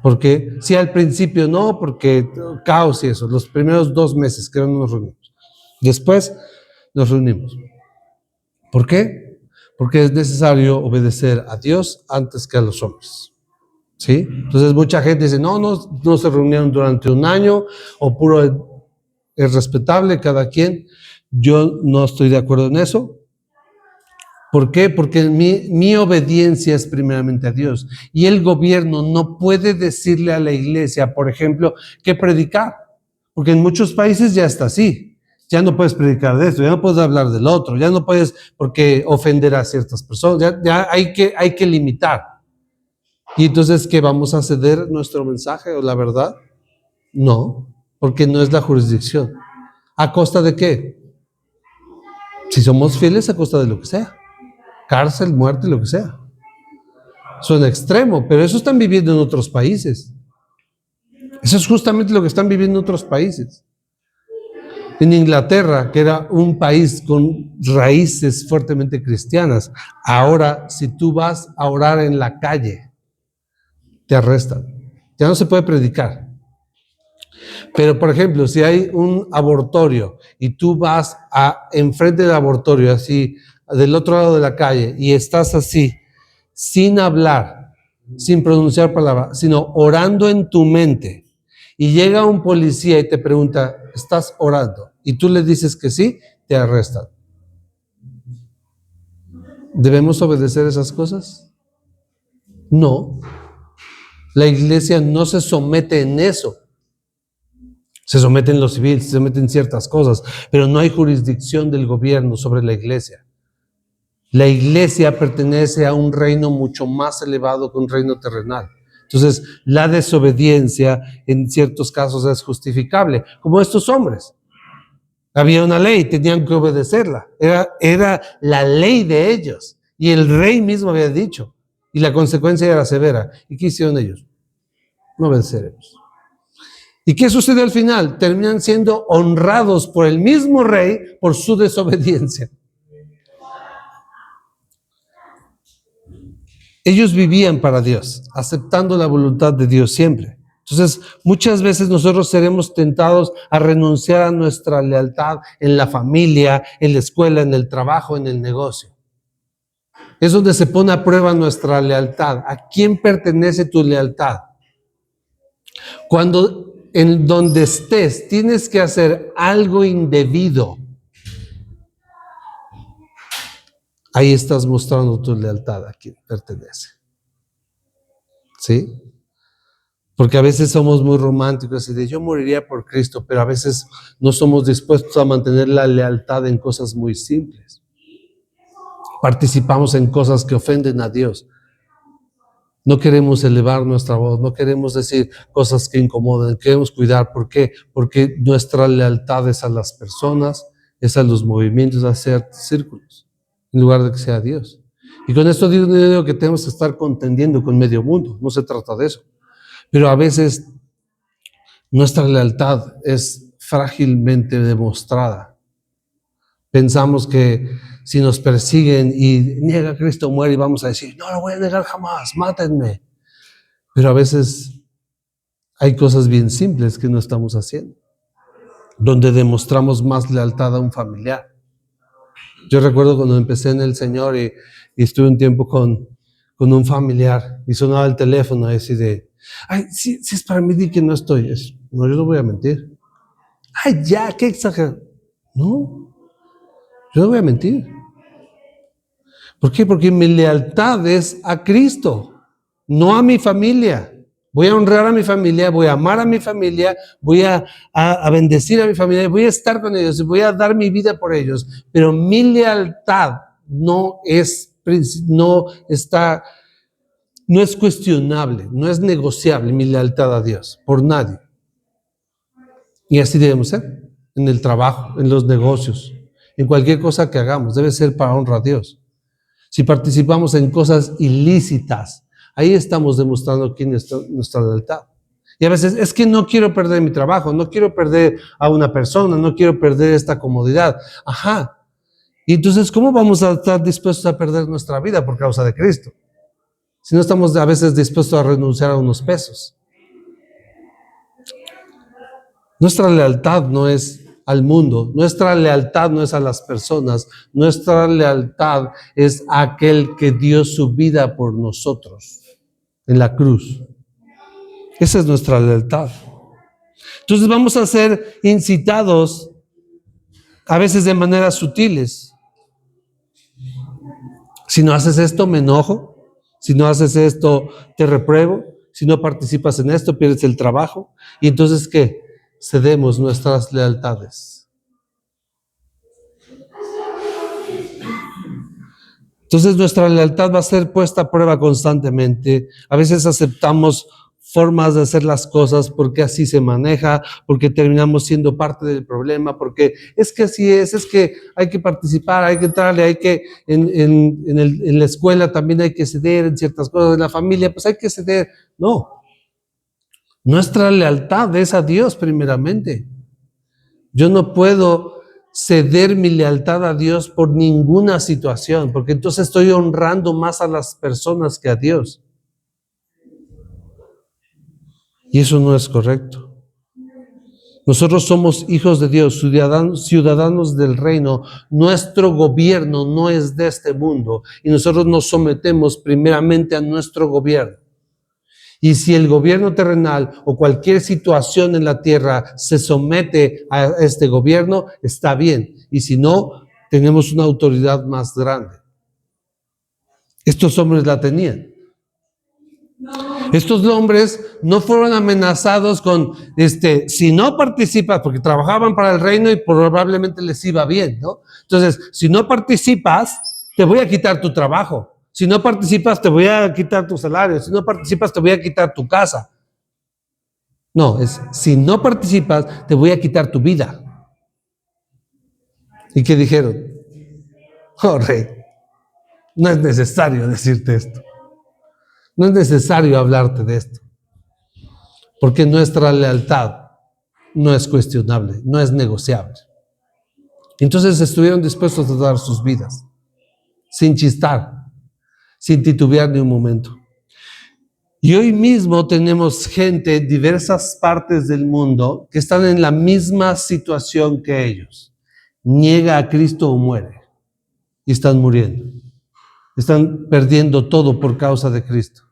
Porque sí, al principio no, porque caos y eso, los primeros 2 meses que no nos reunimos. Después nos reunimos. ¿Por qué? Porque es necesario obedecer a Dios antes que a los hombres. ¿Sí? Entonces mucha gente dice, no se reunieron durante 1 año, o puro es respetable cada quien. Yo no estoy de acuerdo en eso. ¿Por qué? Porque mi obediencia es primeramente a Dios. Y el gobierno no puede decirle a la iglesia, por ejemplo, qué predicar. Porque en muchos países ya está así. Ya no puedes predicar de esto, ya no puedes hablar del otro, ya no puedes porque ofender a ciertas personas. Ya hay que limitar. Y entonces, ¿qué? ¿Vamos a ceder nuestro mensaje o la verdad? No, porque no es la jurisdicción. ¿A costa de qué? Si somos fieles, a costa de lo que sea. Cárcel, muerte, lo que sea. Suena extremo, pero eso están viviendo en otros países. Eso es justamente lo que están viviendo en otros países. En Inglaterra, que era un país con raíces fuertemente cristianas, ahora si tú vas a orar en la calle, te arrestan. Ya no se puede predicar. Pero, por ejemplo, si hay un abortorio y tú vas enfrente del abortorio, así, del otro lado de la calle, y estás así, sin hablar, sin pronunciar palabra, sino orando en tu mente, y llega un policía y te pregunta, ¿estás orando? Y tú le dices que sí, te arrestan. ¿Debemos obedecer esas cosas? No. La iglesia no se somete en eso. Se somete en lo civil, se somete en ciertas cosas, pero no hay jurisdicción del gobierno sobre la iglesia. La iglesia pertenece a un reino mucho más elevado que un reino terrenal. Entonces, la desobediencia en ciertos casos es justificable, como estos hombres. Había una ley, tenían que obedecerla. Era la ley de ellos. Y el rey mismo había dicho. Y la consecuencia era severa. ¿Y qué hicieron ellos? No obedeceremos. ¿Y qué sucede al final? Terminan siendo honrados por el mismo rey por su desobediencia. Ellos vivían para Dios, aceptando la voluntad de Dios siempre. Entonces, muchas veces nosotros seremos tentados a renunciar a nuestra lealtad en la familia, en la escuela, en el trabajo, en el negocio. Es donde se pone a prueba nuestra lealtad. ¿A quién pertenece tu lealtad? Cuando en donde estés tienes que hacer algo indebido, ahí estás mostrando tu lealtad a quien pertenece. ¿Sí? Porque a veces somos muy románticos y de yo moriría por Cristo, pero a veces no somos dispuestos a mantener la lealtad en cosas muy simples. Participamos en cosas que ofenden a Dios. No queremos elevar nuestra voz, no queremos decir cosas que incomodan, queremos cuidar. ¿Por qué? Porque nuestra lealtad es a las personas, es a los movimientos, a hacer círculos, en lugar de que sea Dios. Y con esto digo que tenemos que estar contendiendo con medio mundo, no se trata de eso. Pero a veces nuestra lealtad es frágilmente demostrada. Pensamos que si nos persiguen y niega a Cristo, muere, y vamos a decir, no lo voy a negar jamás, mátenme. Pero a veces hay cosas bien simples que no estamos haciendo, donde demostramos más lealtad a un familiar. Yo recuerdo cuando empecé en el Señor y estuve un tiempo con un familiar y sonaba el teléfono y así de, ay, si es para mí, di que no estoy. No, yo no voy a mentir. Ay, ya, qué exagerado. No, yo no voy a mentir. ¿Por qué? Porque mi lealtad es a Cristo, no a mi familia. Voy a honrar a mi familia, voy a amar a mi familia, voy a bendecir a mi familia, voy a estar con ellos, voy a dar mi vida por ellos. Pero mi lealtad no es cuestionable, no es negociable mi lealtad a Dios, por nadie. Y así debemos ser, en el trabajo, en los negocios, en cualquier cosa que hagamos, debe ser para honra a Dios. Si participamos en cosas ilícitas, ahí estamos demostrando quién es nuestra lealtad. Y a veces es que no quiero perder mi trabajo, no quiero perder a una persona, no quiero perder esta comodidad. Ajá. Y entonces, ¿cómo vamos a estar dispuestos a perder nuestra vida por causa de Cristo? Si no estamos a veces dispuestos a renunciar a unos pesos. Nuestra lealtad no es al mundo, nuestra lealtad no es a las personas, nuestra lealtad es a aquel que dio su vida por nosotros en la cruz. Esa es nuestra lealtad. Entonces vamos a ser incitados a veces de maneras sutiles. Si no haces esto, me enojo. Si no haces esto, te repruebo. Si no participas en esto, pierdes el trabajo. Y entonces, ¿qué? Cedemos nuestras lealtades. Entonces nuestra lealtad va a ser puesta a prueba constantemente. A veces aceptamos formas de hacer las cosas porque así se maneja, porque terminamos siendo parte del problema, porque es que así es que hay que participar, hay que entrarle, hay que, en la escuela también hay que ceder en ciertas cosas, en la familia pues hay que ceder. No, nuestra lealtad es a Dios primeramente. Yo no puedo ceder mi lealtad a Dios por ninguna situación, porque entonces estoy honrando más a las personas que a Dios. Y eso no es correcto. Nosotros somos hijos de Dios, ciudadanos del reino. Nuestro gobierno no es de este mundo y nosotros nos sometemos primeramente a nuestro gobierno. Y si el gobierno terrenal o cualquier situación en la tierra se somete a este gobierno, está bien. Y si no, tenemos una autoridad más grande. Estos hombres la tenían. Estos hombres no fueron amenazados con, si no participas, porque trabajaban para el reino y probablemente les iba bien, ¿no? Entonces, si no participas, te voy a quitar tu trabajo. Si no participas, te voy a quitar tu salario. Si no participas, te voy a quitar tu casa. No, si no participas, te voy a quitar tu vida. ¿Y qué dijeron? Oh, rey, no es necesario decirte esto. No es necesario hablarte de esto. Porque nuestra lealtad no es cuestionable, no es negociable. Entonces estuvieron dispuestos a dar sus vidas, sin chistar, sin titubear ni un momento. Y hoy mismo tenemos gente en diversas partes del mundo que están en la misma situación que ellos. Niega a Cristo o muere. Y están muriendo. Están perdiendo todo por causa de Cristo.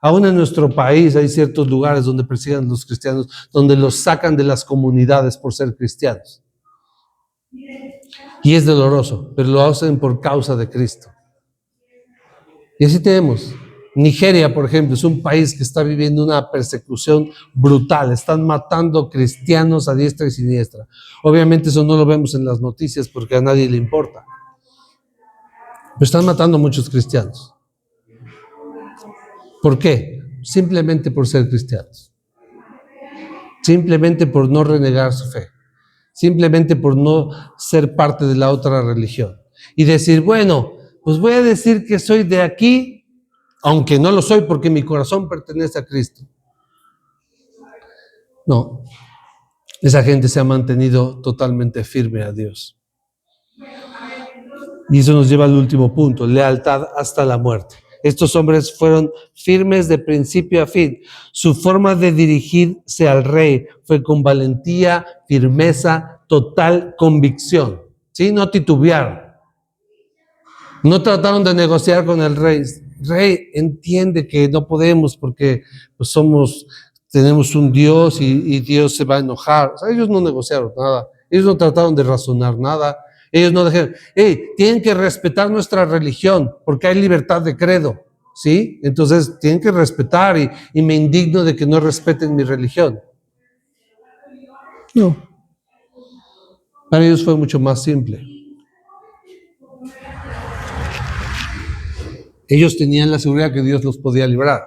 Aún en nuestro país hay ciertos lugares donde persiguen a los cristianos, donde los sacan de las comunidades por ser cristianos. Y es doloroso, pero lo hacen por causa de Cristo. Y así tenemos. Nigeria, por ejemplo, es un país que está viviendo una persecución brutal. Están matando cristianos a diestra y siniestra. Obviamente eso no lo vemos en las noticias porque a nadie le importa. Pero están matando a muchos cristianos. ¿Por qué? Simplemente por ser cristianos. Simplemente por no renegar su fe. Simplemente por no ser parte de la otra religión. Y decir, bueno, pues voy a decir que soy de aquí, aunque no lo soy porque mi corazón pertenece a Cristo. No, esa gente se ha mantenido totalmente firme a Dios. Y eso nos lleva al último punto, lealtad hasta la muerte. Estos hombres fueron firmes de principio a fin. Su forma de dirigirse al rey fue con valentía, firmeza, total convicción. ¿Sí? No titubearon. No trataron de negociar con el rey. Rey, entiende que no podemos porque pues, tenemos un Dios y Dios se va a enojar. O sea, ellos no negociaron nada. Ellos no trataron de razonar nada. Ellos no dijeron, tienen que respetar nuestra religión porque hay libertad de credo, ¿sí? Entonces tienen que respetar y me indigno de que no respeten mi religión. No. Para ellos fue mucho más simple. Ellos tenían la seguridad que Dios los podía librar.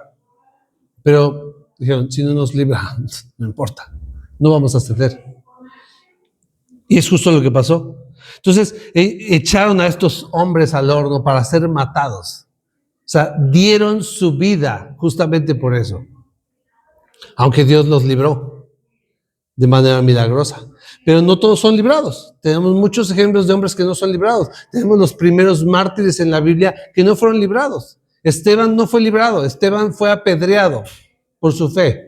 Pero dijeron, si no nos libra, no importa, no vamos a ceder. Y es justo lo que pasó. Entonces, echaron a estos hombres al horno para ser matados. O sea, dieron su vida justamente por eso. Aunque Dios los libró de manera milagrosa. Pero no todos son librados. Tenemos muchos ejemplos de hombres que no son librados. Tenemos los primeros mártires en la Biblia que no fueron librados. Esteban no fue librado. Esteban fue apedreado por su fe.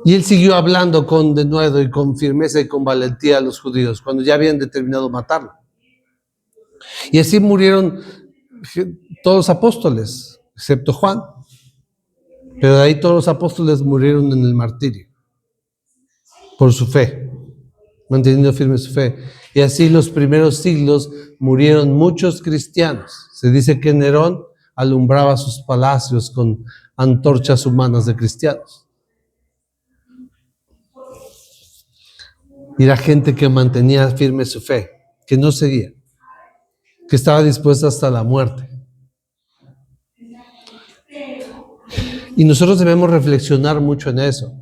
Y él siguió hablando con denuedo y con firmeza y con valentía a los judíos cuando ya habían determinado matarlo. Y así murieron todos los apóstoles, excepto Juan. Pero de ahí todos los apóstoles murieron en el martirio por su fe, manteniendo firme su fe. Y así los primeros siglos murieron muchos cristianos. Se dice que Nerón alumbraba sus palacios con antorchas humanas de cristianos. Y era gente que mantenía firme su fe, que no seguía. que estaba dispuesta hasta la muerte. Y nosotros debemos reflexionar mucho en eso,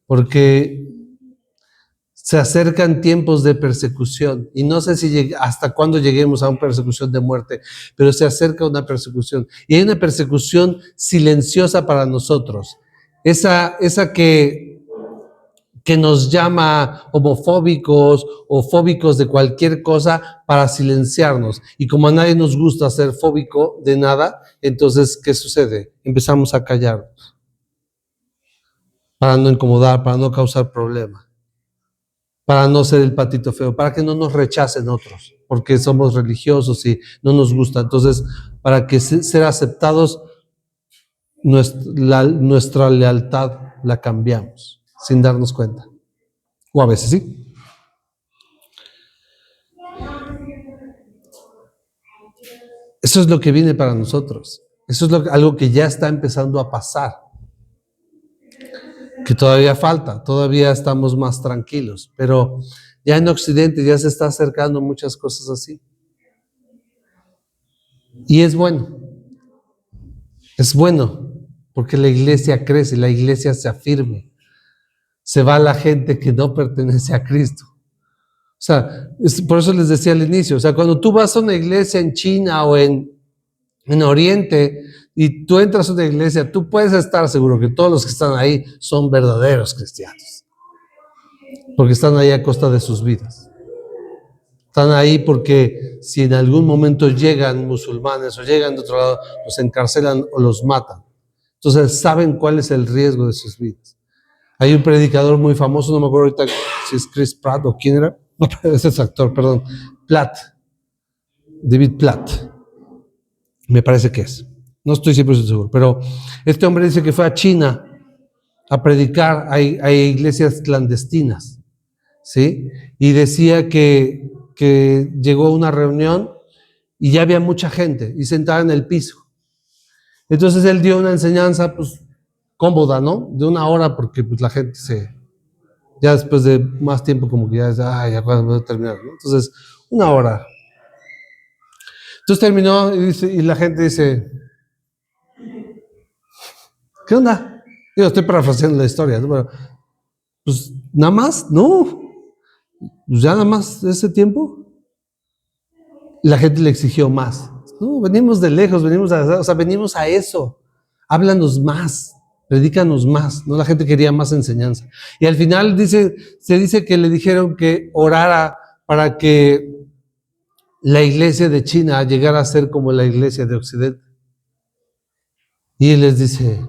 porque se acercan tiempos de persecución, y no sé si hasta cuándo lleguemos a una persecución de muerte, pero se acerca una persecución, y hay una persecución silenciosa para nosotros, esa que nos llama homofóbicos o fóbicos de cualquier cosa para silenciarnos. Y como a nadie nos gusta ser fóbico de nada, entonces, ¿qué sucede? Empezamos a callarnos para no incomodar, para no causar problema, para no ser el patito feo, para que no nos rechacen otros, porque somos religiosos y no nos gusta. Entonces, para que ser aceptados, nuestra lealtad la cambiamos sin darnos cuenta. O a veces sí. Eso es lo que viene para nosotros. Eso es algo que ya está empezando a pasar. Que todavía falta, todavía estamos más tranquilos. Pero ya en Occidente ya se está acercando muchas cosas así. Y es bueno. Es bueno, porque la iglesia crece, la iglesia se afirma. Se va la gente que no pertenece a Cristo. O sea, por eso les decía al inicio, o sea, cuando tú vas a una iglesia en China o en Oriente y tú entras a una iglesia, tú puedes estar seguro que todos los que están ahí son verdaderos cristianos. Porque están ahí a costa de sus vidas. Están ahí porque si en algún momento llegan musulmanes o llegan de otro lado, los encarcelan o los matan. Entonces saben cuál es el riesgo de sus vidas. Hay un predicador muy famoso, no me acuerdo ahorita si es Chris Pratt o quién era. No, ese es actor, perdón. Platt. David Platt. Me parece que es. No estoy 100% seguro. Pero este hombre dice que fue a China a predicar a iglesias clandestinas. ¿Sí? Y decía que llegó a una reunión y ya había mucha gente y sentada en el piso. Entonces él dio una enseñanza, pues, cómoda, ¿no? De 1 hora, porque pues la gente ya después de más tiempo como que ya cuando voy a terminar, ¿no? Entonces, 1 hora. Entonces terminó y la gente dice, ¿qué onda? Yo estoy parafraseando la historia, ¿no? Pero, pues, nada más, no. Pues ya nada más ese tiempo. La gente le exigió más. No, venimos de lejos, venimos a eso. Háblanos más. Predícanos más, ¿no? La gente quería más enseñanza. Y al final se dice que le dijeron que orara para que la iglesia de China llegara a ser como la iglesia de Occidente. Y él les dice,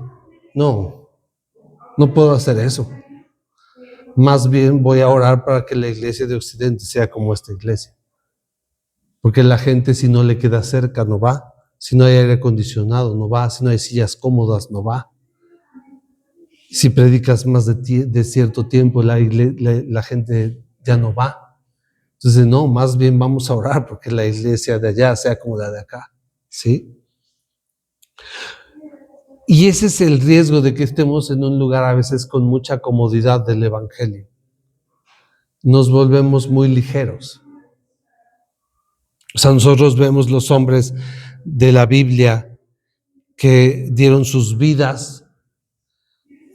no puedo hacer eso. Más bien voy a orar para que la iglesia de Occidente sea como esta iglesia. Porque la gente, si no le queda cerca, no va. Si no hay aire acondicionado, no va. Si no hay sillas cómodas, no va. Si predicas más de cierto tiempo, la gente ya no va. Entonces, no, más bien vamos a orar porque la iglesia de allá sea como la de acá. ¿Sí? Y ese es el riesgo de que estemos en un lugar a veces con mucha comodidad del evangelio. Nos volvemos muy ligeros. O sea, nosotros vemos los hombres de la Biblia que dieron sus vidas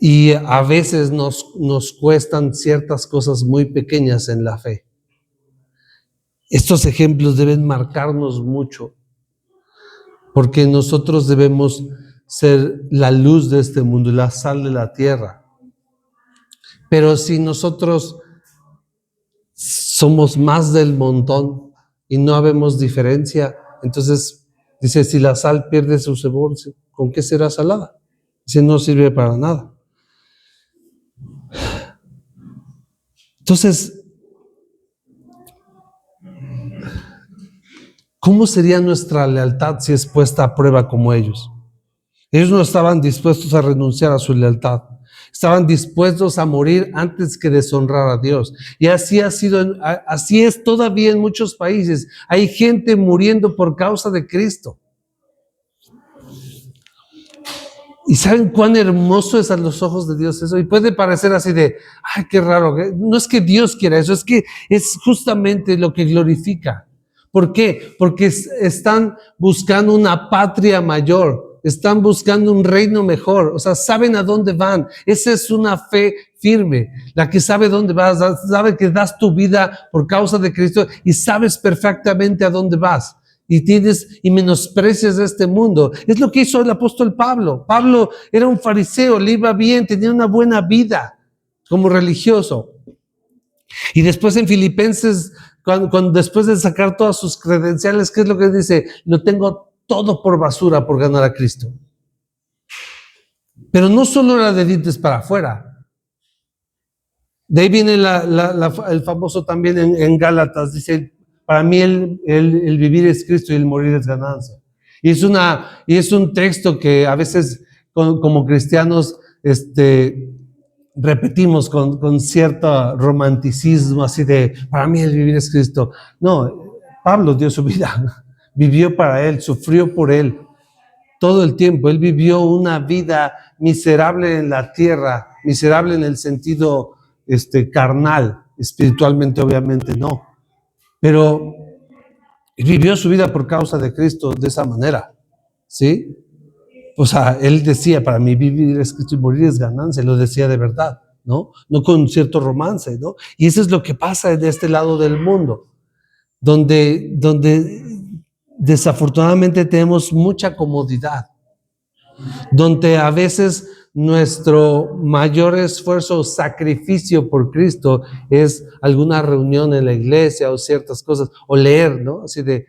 y a veces nos cuestan ciertas cosas muy pequeñas en la fe. Estos ejemplos deben marcarnos mucho, porque nosotros debemos ser la luz de este mundo y la sal de la tierra. Pero si nosotros somos más del montón y no habemos diferencia, entonces dice, si la sal pierde su sabor, ¿con qué será salada? Dice, no sirve para nada. Entonces, ¿cómo sería nuestra lealtad si es puesta a prueba como ellos? Ellos no estaban dispuestos a renunciar a su lealtad. Estaban dispuestos a morir antes que deshonrar a Dios. Y así así es todavía en muchos países. Hay gente muriendo por causa de Cristo. ¿Y saben cuán hermoso es a los ojos de Dios eso? Y puede parecer así de, ay, qué raro. No es que Dios quiera eso, es que es justamente lo que glorifica. ¿Por qué? Porque están buscando una patria mayor, están buscando un reino mejor, o sea, saben a dónde van. Esa es una fe firme, la que sabe dónde vas, sabe que das tu vida por causa de Cristo y sabes perfectamente a dónde vas. Y menosprecias este mundo. Es lo que hizo el apóstol Pablo. Pablo era un fariseo, le iba bien, tenía una buena vida como religioso. Y después en Filipenses, cuando después de sacar todas sus credenciales, ¿qué es lo que dice? Lo tengo todo por basura por ganar a Cristo. Pero no solo era de dientes para afuera. De ahí viene el famoso también en Gálatas, dice, para mí el vivir es Cristo y el morir es ganancia. Y es un texto que a veces como cristianos repetimos con cierto romanticismo, así de, para mí el vivir es Cristo. No, Pablo dio su vida, vivió para Él, sufrió por Él todo el tiempo. Él vivió una vida miserable en la tierra, miserable en el sentido carnal, espiritualmente obviamente no, pero vivió su vida por causa de Cristo de esa manera, ¿sí? O sea, él decía, para mí vivir es Cristo y morir es ganancia, lo decía de verdad, ¿no? No con cierto romance, ¿no? Y eso es lo que pasa en este lado del mundo, donde desafortunadamente tenemos mucha comodidad, donde a veces nuestro mayor esfuerzo o sacrificio por Cristo es alguna reunión en la iglesia o ciertas cosas, o leer, ¿no? Así de,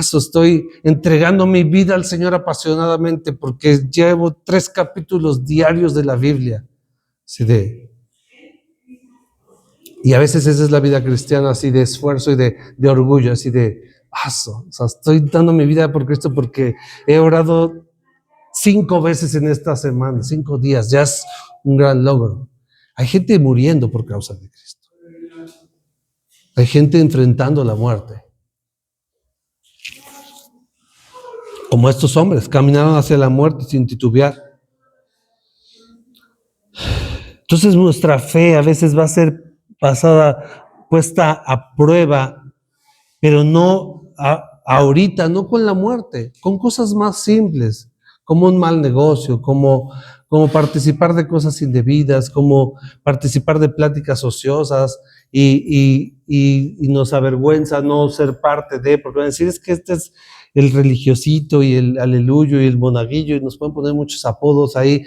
estoy entregando mi vida al Señor apasionadamente porque llevo 3 capítulos diarios de la Biblia. Así de, y a veces esa es la vida cristiana, así de esfuerzo y de orgullo, así de, o sea, estoy dando mi vida por Cristo porque he orado 5 veces en esta semana, 5 días, ya es un gran logro. Hay gente muriendo por causa de Cristo. Hay gente enfrentando la muerte. Como estos hombres, caminaron hacia la muerte sin titubear. Entonces nuestra fe a veces va a ser puesta a prueba, pero no ahorita, no con la muerte, con cosas más simples, como un mal negocio, como participar de cosas indebidas, como participar de pláticas ociosas y nos avergüenza no ser parte de, porque van a decir, es que este es el religiosito y el aleluyo y el monaguillo, y nos pueden poner muchos apodos ahí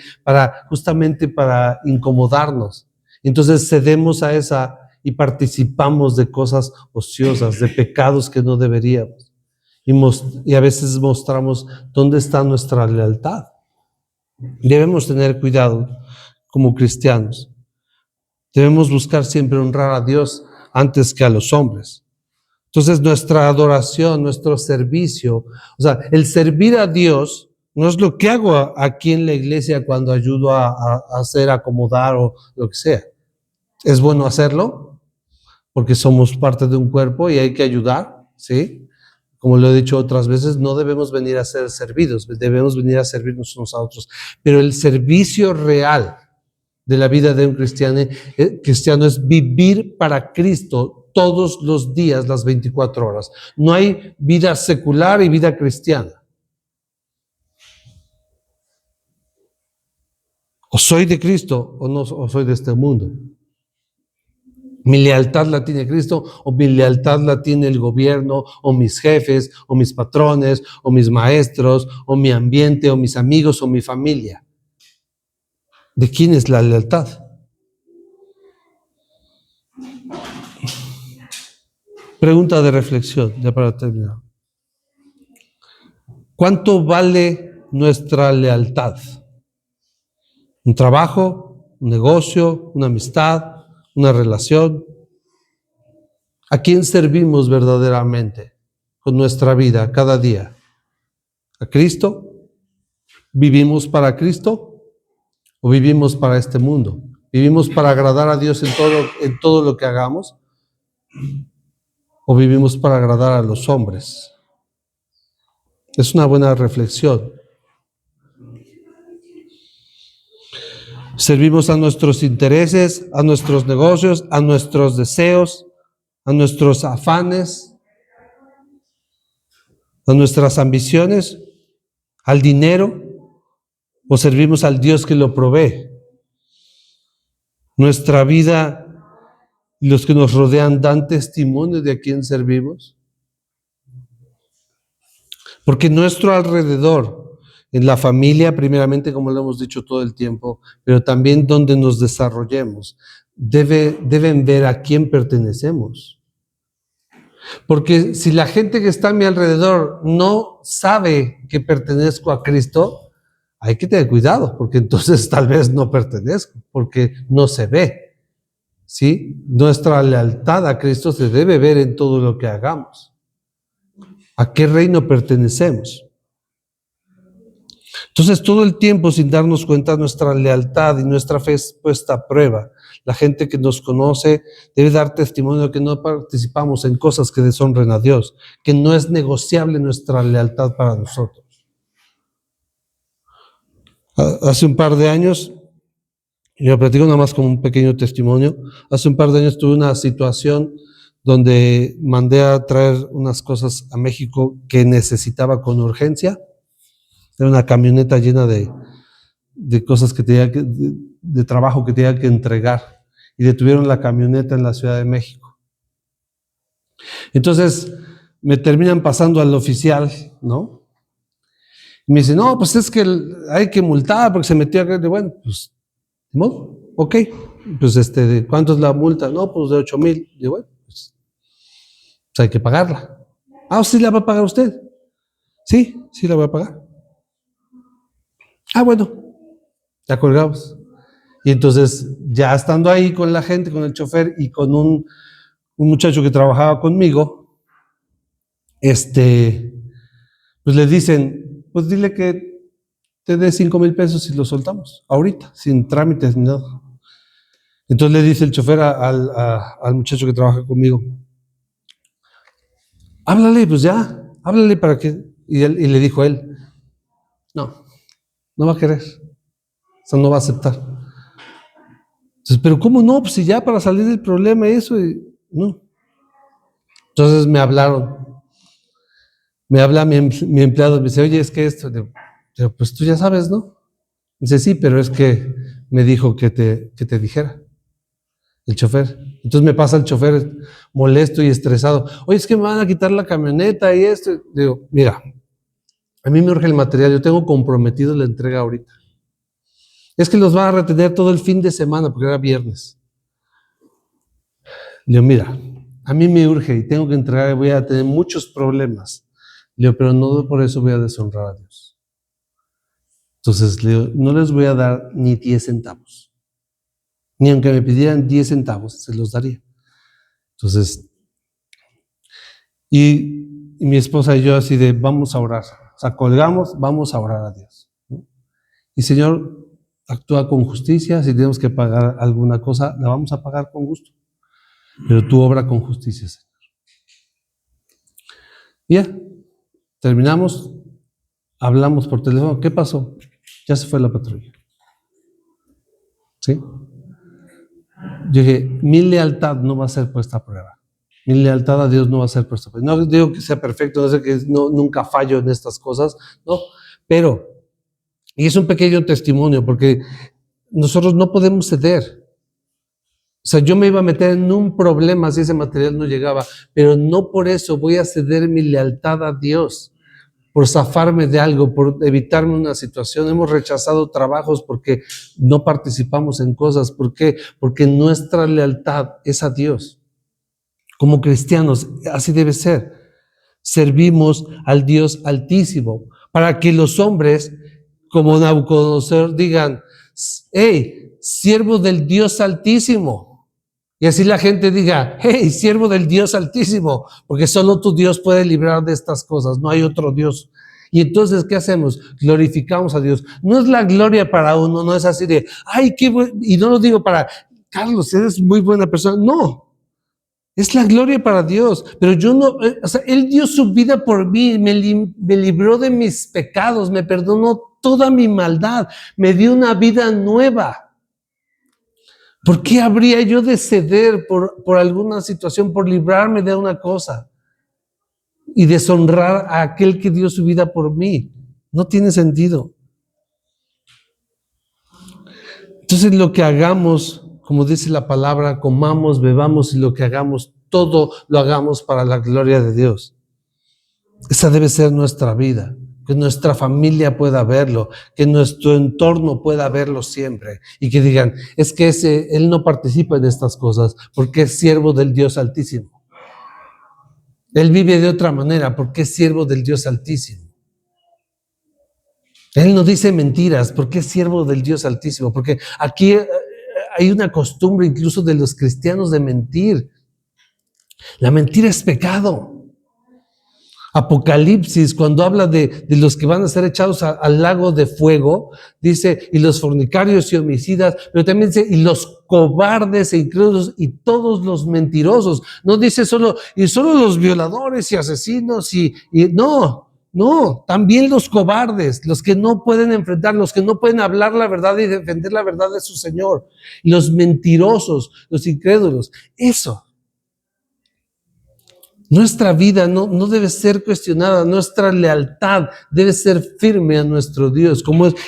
justamente para incomodarnos. Entonces cedemos a esa y participamos de cosas ociosas, de pecados que no deberíamos. Y a veces mostramos dónde está nuestra lealtad. Debemos tener cuidado como cristianos. Debemos buscar siempre honrar a Dios antes que a los hombres. Entonces nuestra adoración, nuestro servicio, o sea, el servir a Dios no es lo que hago aquí en la iglesia cuando ayudo a hacer, acomodar o lo que sea. Es bueno hacerlo porque somos parte de un cuerpo y hay que ayudar, ¿sí? Como lo he dicho otras veces, no debemos venir a ser servidos, debemos venir a servirnos unos a otros. Pero el servicio real de la vida de un cristiano es vivir para Cristo todos los días, las 24 horas. No hay vida secular y vida cristiana. O soy de Cristo o soy de este mundo. Mi lealtad la tiene Cristo o mi lealtad la tiene el gobierno o mis jefes o mis patrones o mis maestros o mi ambiente o mis amigos o mi familia. ¿De quién es la lealtad? Pregunta de reflexión, ya para terminar. ¿Cuánto vale nuestra lealtad? ¿Un trabajo, un negocio, una amistad, una relación? ¿A quién servimos verdaderamente con nuestra vida cada día? ¿A Cristo? ¿Vivimos para Cristo o vivimos para este mundo? ¿Vivimos para agradar a Dios en todo lo que hagamos? ¿O vivimos para agradar a los hombres? Es una buena reflexión. Servimos a nuestros intereses, a nuestros negocios, a nuestros deseos, a nuestros afanes, ¿A nuestras ambiciones? ¿Al dinero? ¿O servimos al Dios que lo provee? ¿Nuestra vida y los que nos rodean dan testimonio de a quién servimos? Porque nuestro alrededor, en la familia primeramente, como lo hemos dicho todo el tiempo, pero también donde nos desarrollemos, deben ver a quién pertenecemos. Porque si la gente que está a mi alrededor no sabe que pertenezco a Cristo, hay que tener cuidado, porque entonces tal vez no pertenezco, porque no se ve. ¿Sí? Nuestra lealtad a Cristo se debe ver en todo lo que hagamos. ¿A qué reino pertenecemos? Entonces, todo el tiempo, sin darnos cuenta, nuestra lealtad y nuestra fe es puesta a prueba. La gente que nos conoce debe dar testimonio de que no participamos en cosas que deshonren a Dios, que no es negociable nuestra lealtad para nosotros. Hace un par de años, yo platico nada más como un pequeño testimonio, hace un par de años tuve una situación donde mandé a traer unas cosas a México que necesitaba con urgencia. Era una camioneta llena de cosas que tenía de trabajo que tenía que entregar, y detuvieron la camioneta en la Ciudad de México. Entonces me terminan pasando al oficial, ¿no? Y me dice, no, pues es que hay que multar porque se metió acá. Bueno, pues, ¿no? Ok, pues ¿cuánto es la multa? No, pues de 8,000. Y bueno, pues hay que pagarla. Ah, ¿sí la va a pagar usted? Sí, sí la voy a pagar. Ah, bueno, ya colgamos. Y entonces, ya estando ahí con la gente, con el chofer y con un muchacho que trabajaba conmigo, pues le dicen, pues dile que te dé 5,000 pesos y lo soltamos, ahorita, sin trámites ni nada. Entonces le dice el chofer al muchacho que trabaja conmigo, háblale, pues ya, háblale para que... Y le dijo él, no va a querer, o sea, no va a aceptar. Entonces, pero ¿cómo no? Pues si ya para salir del problema eso, no. Entonces me habla mi empleado, me dice, oye, es que esto, pues tú ya sabes, ¿no? Me dice, sí, pero es que me dijo que te dijera el chofer. Entonces me pasa el chofer molesto y estresado, oye, es que me van a quitar la camioneta y esto. Digo, mira, a mí me urge el material, yo tengo comprometido la entrega ahorita. Es que los van a retener todo el fin de semana porque era viernes. Le digo, mira, a mí me urge y tengo que entregar, voy a tener muchos problemas. Le digo, pero no por eso voy a deshonrar a Dios. Entonces le digo, no les voy a dar ni 10 centavos. Ni aunque me pidieran 10 centavos, se los daría. Entonces, y mi esposa y yo así de, vamos a orar. O sea, colgamos, vamos a orar a Dios, ¿no? Y Señor, actúa con justicia. Si tenemos que pagar alguna cosa, la vamos a pagar con gusto. Pero tú obra con justicia, Señor. Y ya, terminamos, hablamos por teléfono. ¿Qué pasó? Ya se fue la patrulla. ¿Sí? Yo dije, mi lealtad no va a ser puesta a prueba. Mi lealtad a Dios no va a ser puesta a prueba. No digo que sea perfecto, no sé que nunca fallo en estas cosas, no, pero, y es un pequeño testimonio, porque nosotros no podemos ceder. O sea, yo me iba a meter en un problema si ese material no llegaba, pero no por eso voy a ceder mi lealtad a Dios, por zafarme de algo, por evitarme una situación. Hemos rechazado trabajos porque no participamos en cosas. ¿Por qué? Porque nuestra lealtad es a Dios. Como cristianos, así debe ser. Servimos al Dios Altísimo, para que los hombres, como Nabucodonosor, digan, hey, siervo del Dios Altísimo. Y así la gente diga, hey, siervo del Dios Altísimo, porque solo tu Dios puede librar de estas cosas, no hay otro Dios. Y entonces, ¿qué hacemos? Glorificamos a Dios. No es la gloria para uno, no es así de, ay, qué bueno, y no lo digo para, Carlos, eres muy buena persona. No, es la gloria para Dios. Pero yo no, o sea, Él dio su vida por mí, me libró de mis pecados, me perdonó toda mi maldad, me dio una vida nueva. ¿Por qué habría yo de ceder por alguna situación, por librarme de una cosa? y deshonrar a aquel que dio su vida por mí. No tiene sentido. Entonces lo que hagamos, como dice la palabra, comamos, bebamos y lo que hagamos, todo lo hagamos para la gloria de Dios. Esa debe ser nuestra vida, que nuestra familia pueda verlo, que nuestro entorno pueda verlo siempre y que digan, es que él no participa en estas cosas porque es siervo del Dios Altísimo. Él vive de otra manera porque es siervo del Dios Altísimo. Él no dice mentiras porque es siervo del Dios Altísimo, porque aquí hay una costumbre incluso de los cristianos de mentir. La mentira es pecado. Apocalipsis, cuando habla de los que van a ser echados al lago de fuego, dice, y los fornicarios y homicidas, pero también dice, y los cobardes e incrédulos y todos los mentirosos. No dice solo los violadores y asesinos no, también los cobardes, los que no pueden enfrentar, los que no pueden hablar la verdad y defender la verdad de su Señor, los mentirosos, los incrédulos, eso. Nuestra vida no debe ser cuestionada, nuestra lealtad debe ser firme a nuestro Dios,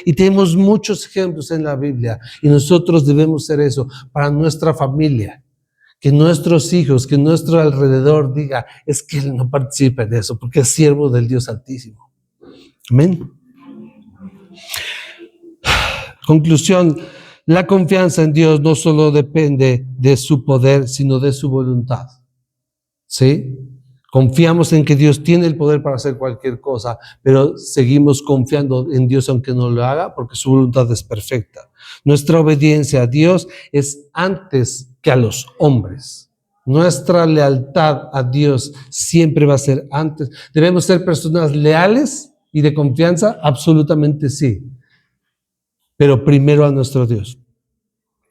y tenemos muchos ejemplos en la Biblia, y nosotros debemos ser eso para nuestra familia, que nuestros hijos, que nuestro alrededor diga, es que Él no participa en eso, porque es siervo del Dios Altísimo. Amén. Conclusión, la confianza en Dios no solo depende de su poder, sino de su voluntad. ¿Sí? Confiamos en que Dios tiene el poder para hacer cualquier cosa, pero seguimos confiando en Dios aunque no lo haga, porque su voluntad es perfecta. Nuestra obediencia a Dios es antes que a los hombres. Nuestra lealtad a Dios siempre va a ser antes. ¿Debemos ser personas leales y de confianza? Absolutamente sí. Pero primero a nuestro Dios.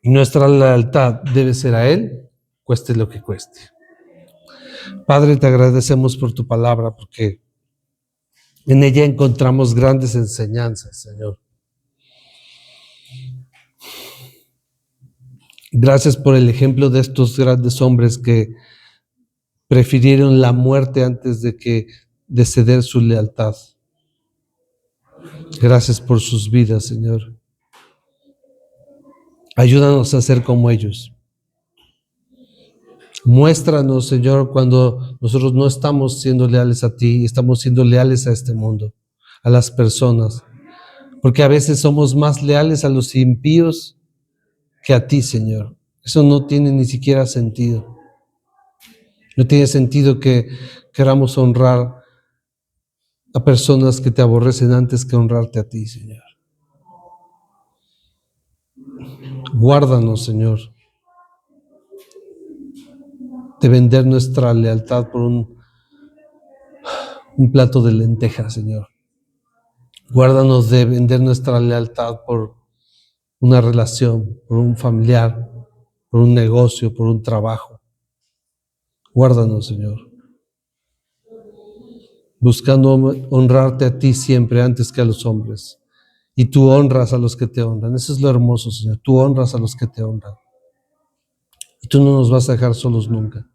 Y nuestra lealtad debe ser a Él, cueste lo que cueste. Padre, te agradecemos por tu palabra, porque en ella encontramos grandes enseñanzas, Señor. Gracias por el ejemplo de estos grandes hombres que prefirieron la muerte antes de ceder su lealtad. Gracias por sus vidas, Señor. Ayúdanos a ser como ellos. Muéstranos, Señor, cuando nosotros no estamos siendo leales a ti, estamos siendo leales a este mundo, a las personas, porque a veces somos más leales a los impíos que a ti, Señor. Eso no tiene ni siquiera sentido. No tiene sentido que queramos honrar a personas que te aborrecen antes que honrarte a ti, Señor. Guárdanos, Señor, de vender nuestra lealtad por un plato de lentejas, Señor. Guárdanos de vender nuestra lealtad por una relación, por un familiar, por un negocio, por un trabajo. Guárdanos, Señor. Buscando honrarte a ti siempre antes que a los hombres. Y tú honras a los que te honran. Eso es lo hermoso, Señor. Tú honras a los que te honran. Y tú no nos vas a dejar solos nunca.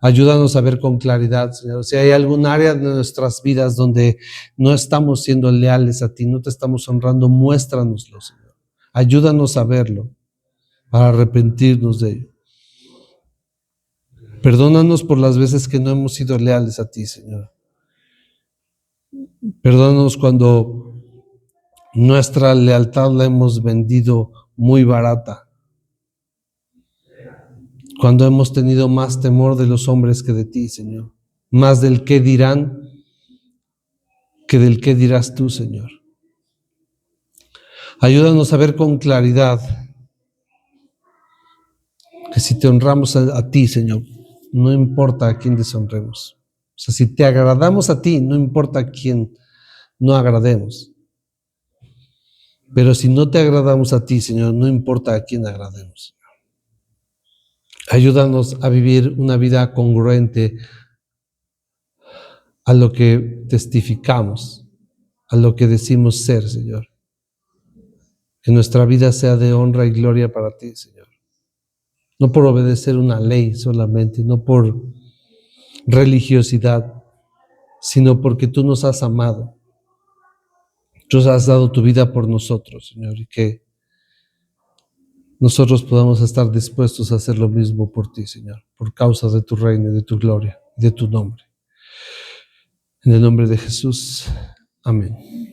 Ayúdanos a ver con claridad, Señor. Si hay algún área de nuestras vidas donde no estamos siendo leales a ti, no te estamos honrando, muéstranoslo, Señor. Ayúdanos a verlo para arrepentirnos de ello. Perdónanos por las veces que no hemos sido leales a ti, Señor. Perdónanos cuando nuestra lealtad la hemos vendido muy barata. Cuando hemos tenido más temor de los hombres que de ti, Señor. Más del qué dirán que del qué dirás tú, Señor. Ayúdanos a ver con claridad que si te honramos a ti, Señor, no importa a quién deshonremos. O sea, si te agradamos a ti, no importa a quién no agrademos. Pero si no te agradamos a ti, Señor, no importa a quién agrademos. Ayúdanos a vivir una vida congruente a lo que testificamos, a lo que decimos ser, Señor. Que nuestra vida sea de honra y gloria para ti, Señor. No por obedecer una ley solamente, no por religiosidad, sino porque tú nos has amado. Tú has dado tu vida por nosotros, Señor, y que nosotros podamos estar dispuestos a hacer lo mismo por ti, Señor, por causa de tu reino, de tu gloria, de tu nombre. En el nombre de Jesús, amén.